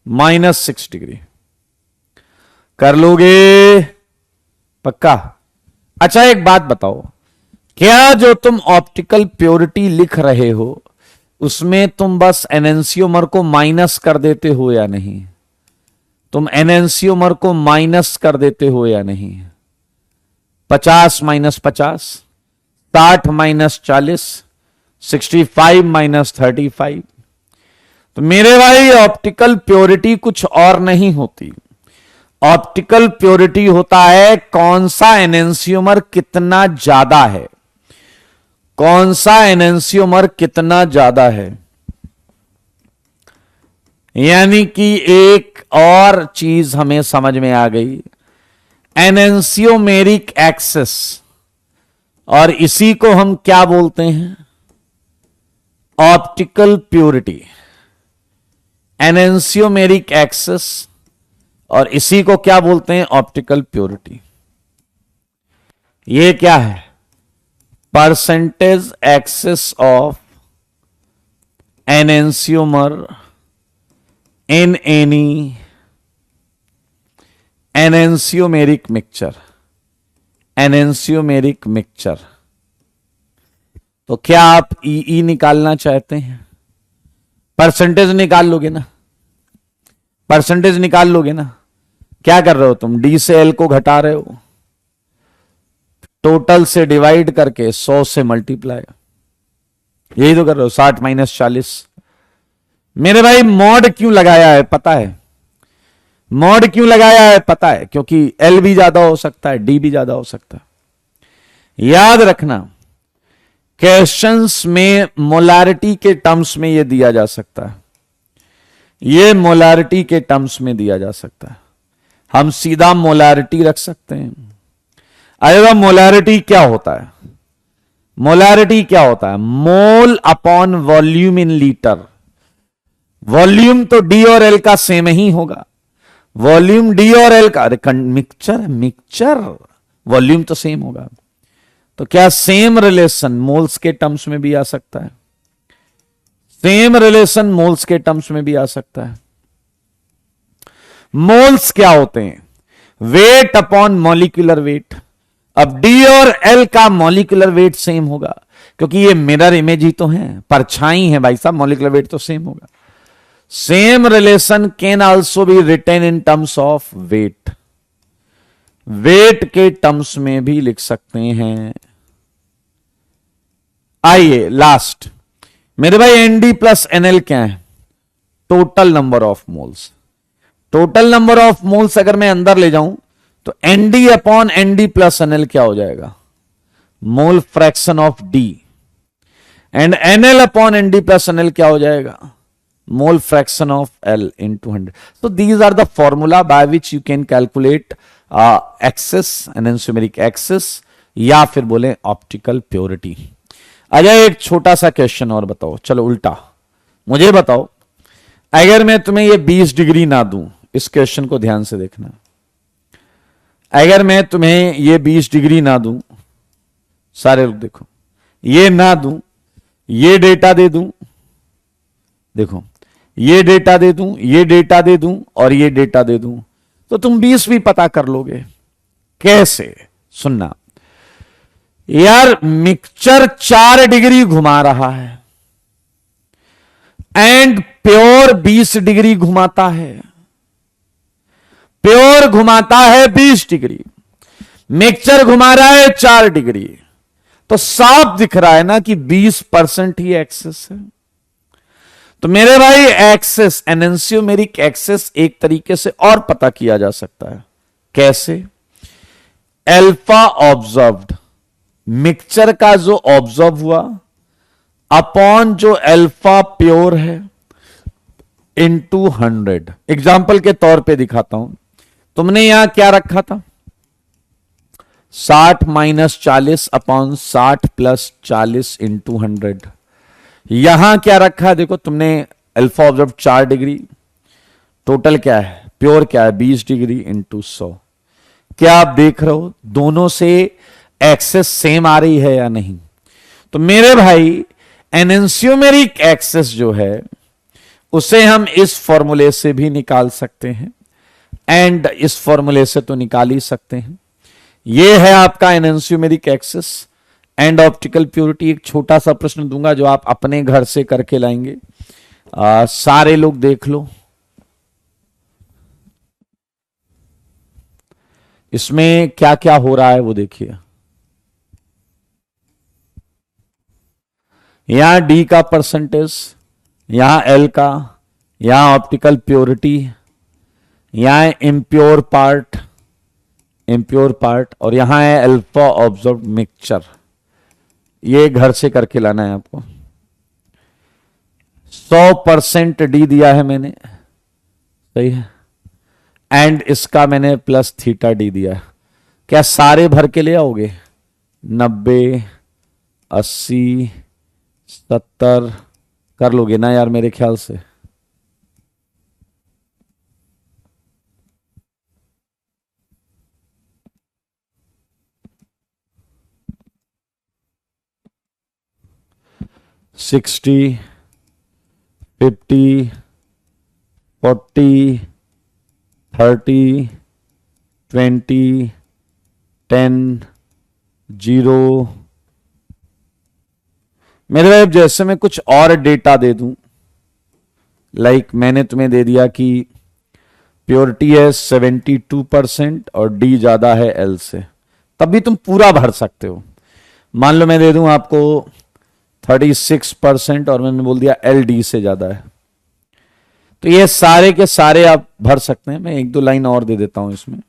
-6 डिग्री। कर लोगे पक्का? अच्छा एक बात बताओ, क्या जो तुम ऑप्टिकल प्योरिटी लिख रहे हो उसमें तुम बस एनेंसियोमर को माइनस कर देते हो या नहीं? तुम एनेंसियोमर को माइनस कर देते हो या नहीं? 50 - 50, 60 - 40, 65 - 35। तो मेरे भाई ऑप्टिकल प्योरिटी कुछ और नहीं होती। ऑप्टिकल प्योरिटी होता है कौन सा एनेंसियोमर कितना ज्यादा है, कौन सा एनेंसियोमर कितना ज्यादा है। यानी कि एक और चीज हमें समझ में आ गई, एनेंसियोमेरिक एक्सिस, और इसी को हम क्या बोलते हैं? Optical purity. एनेंसियोमेरिक एक्सिस, और इसी को क्या बोलते हैं? Optical purity. ये क्या है? Percentage excess of enantiomer in any enantiomeric mixture. Enantiomeric mixture. तो क्या आप ई निकालना चाहते हैं? परसेंटेज निकाल लोगे ना, परसेंटेज निकाल लोगे ना। क्या कर रहे हो तुम? डी से एल को घटा रहे हो, टोटल से डिवाइड करके 100 से मल्टीप्लाई, यही तो कर रहे हो। 60 - 40। मेरे भाई मॉड क्यों लगाया है पता है? मॉड क्यों लगाया है पता है? क्योंकि एल भी ज्यादा हो सकता है, डी भी ज्यादा हो सकता है। याद रखना, क्वेश्चंस में मोलारिटी के टर्म्स में यह दिया जा सकता है, ये मोलारिटी के टर्म्स में दिया जा सकता है। हम सीधा मोलारिटी रख सकते हैं। अरे मोलारिटी क्या होता है? मोलारिटी क्या होता है? Mole upon volume in litre. Volume तो डी और एल का सेम ही होगा। वॉल्यूम डी और एल का, अरे मिक्सचर वॉल्यूम तो सेम होगा। तो क्या सेम रिलेशन मोल्स के टर्म्स में भी आ सकता है? सेम रिलेशन मोल्स के टर्म्स में भी आ सकता है। मोल्स क्या होते हैं? Weight upon molecular weight. अब डी और एल का मॉलिक्यूलर वेट सेम होगा, क्योंकि ये मिरर इमेज ही तो है, परछाई है भाई साहब, मॉलिक्यूलर वेट तो सेम होगा। Same relation can also be written in terms of weight. Weight के टर्म्स में भी लिख सकते हैं। आइए लास्ट, मेरे भाई एनडी प्लस एनएल क्या है? Total number of moles. Total number of moles अगर मैं अंदर ले जाऊं तो ND upon ND plus NL क्या हो जाएगा? Mole fraction of D. And NL upon ND plus NL क्या हो जाएगा? Mole fraction of L into 100। So these are the formula by which you can calculate excess, enantiomeric excess, या फिर बोले ऑप्टिकल प्योरिटी। अजय एक छोटा सा क्वेश्चन और बताओ, चलो उल्टा मुझे बताओ, अगर मैं तुम्हें ये 20 डिग्री ना दूं, इस क्वेश्चन को ध्यान से देखना, अगर मैं तुम्हें ये 20 डिग्री ना दूं, सारे लोग देखो, ये ना दूं, ये डेटा दे दूं, देखो ये डेटा दे दूं, ये डेटा दे दूं और ये डेटा दे दूं, तो तुम 20 भी पता कर लोगे। कैसे? सुनना यार, मिक्सचर 4 डिग्री घुमा रहा है एंड प्योर 20 डिग्री घुमाता है। प्योर घुमाता है 20 डिग्री, मिक्सचर घुमा रहा है 4 डिग्री, तो साफ दिख रहा है ना कि 20% ही एक्सेस है। तो मेरे भाई एक्सेस, एनेंशियोमेरिक एक्सेस एक तरीके से और पता किया जा सकता है। कैसे? अल्फा ऑब्जर्व्ड, मिक्सचर का जो ऑब्जर्व हुआ, अपॉन जो अल्फा प्योर है, इनटू 100। एग्जाम्पल के तौर पे दिखाता हूं, तुमने यहां क्या रखा था? 60 माइनस 40 अपॉन 60 प्लस 40 इंटू 100। यहां क्या रखा है? देखो तुमने अल्फा ऑब्जर्व 4 डिग्री, टोटल क्या है? प्योर क्या है? 20 डिग्री इंटू 100। क्या आप देख रहे हो दोनों से एक्सेस सेम आ रही है या नहीं? तो मेरे भाई एनेंशियोमेरिक एक्सेस जो है उसे हम इस फॉर्मूले से भी निकाल सकते हैं, एंड इस फॉर्मूले से तो निकाल ही सकते हैं। यह है आपका एनेंशियोमेरिक एक्सेस एंड ऑप्टिकल प्योरिटी। एक छोटा सा प्रश्न दूंगा जो आप अपने घर से करके लाएंगे, सारे लोग देख लो। इसमें क्या क्या हो रहा है वो देखिए। यहां डी का परसेंटेज, यहां एल का, यहां ऑप्टिकल प्योरिटी, यहां इम्प्योर पार्ट, और यहां है अल्फा ऑब्जर्व मिक्सचर। ये घर से करके लाना है आपको। 100% डी दिया है मैंने, सही है, एंड इसका मैंने प्लस थीटा डी दिया है। क्या सारे भर के ले आओगे? 90, 80, 70 कर लोगे ना यार मेरे ख्याल से। सिक्सटी, 50, 40, 30, 20, 10, 0। मेरे भाई जैसे मैं कुछ और डेटा दे दूं, लाइक मैंने तुम्हें दे दिया कि प्योरिटी है 72% और डी ज्यादा है एल से, तब भी तुम पूरा भर सकते हो। मान लो मैं दे दूं आपको 36% और मैंने बोल दिया एल डी से ज्यादा है, तो ये सारे के सारे आप भर सकते हैं। मैं एक दो लाइन और दे देता हूं इसमें।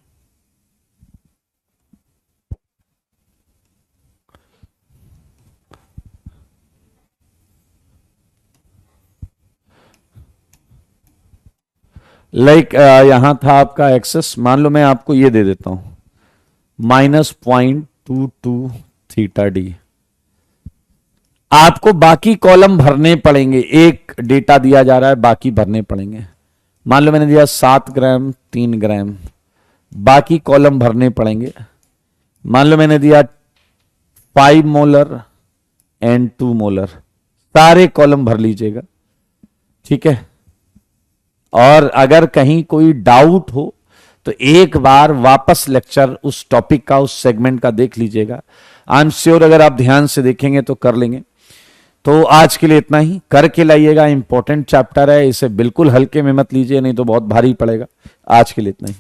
लाइक यहां था आपका एक्सेस, मान लो मैं आपको ये दे देता हूं -0.22 थीटा डी। आपको बाकी कॉलम भरने पड़ेंगे। एक डेटा दिया जा रहा है, बाकी भरने पड़ेंगे। मान लो मैंने दिया 7 ग्राम 3 ग्राम, बाकी कॉलम भरने पड़ेंगे। मान लो मैंने दिया 5 मोलर एंड 2 मोलर, सारे कॉलम भर लीजिएगा, ठीक है। और अगर कहीं कोई डाउट हो तो एक बार वापस लेक्चर उस टॉपिक का, उस सेगमेंट का देख लीजिएगा। आई एम श्योर अगर आप ध्यान से देखेंगे तो कर लेंगे। तो आज के लिए इतना ही, करके लाइएगा, इंपॉर्टेंट चैप्टर है, इसे बिल्कुल हल्के में मत लीजिए, नहीं तो बहुत भारी पड़ेगा। आज के लिए इतना ही।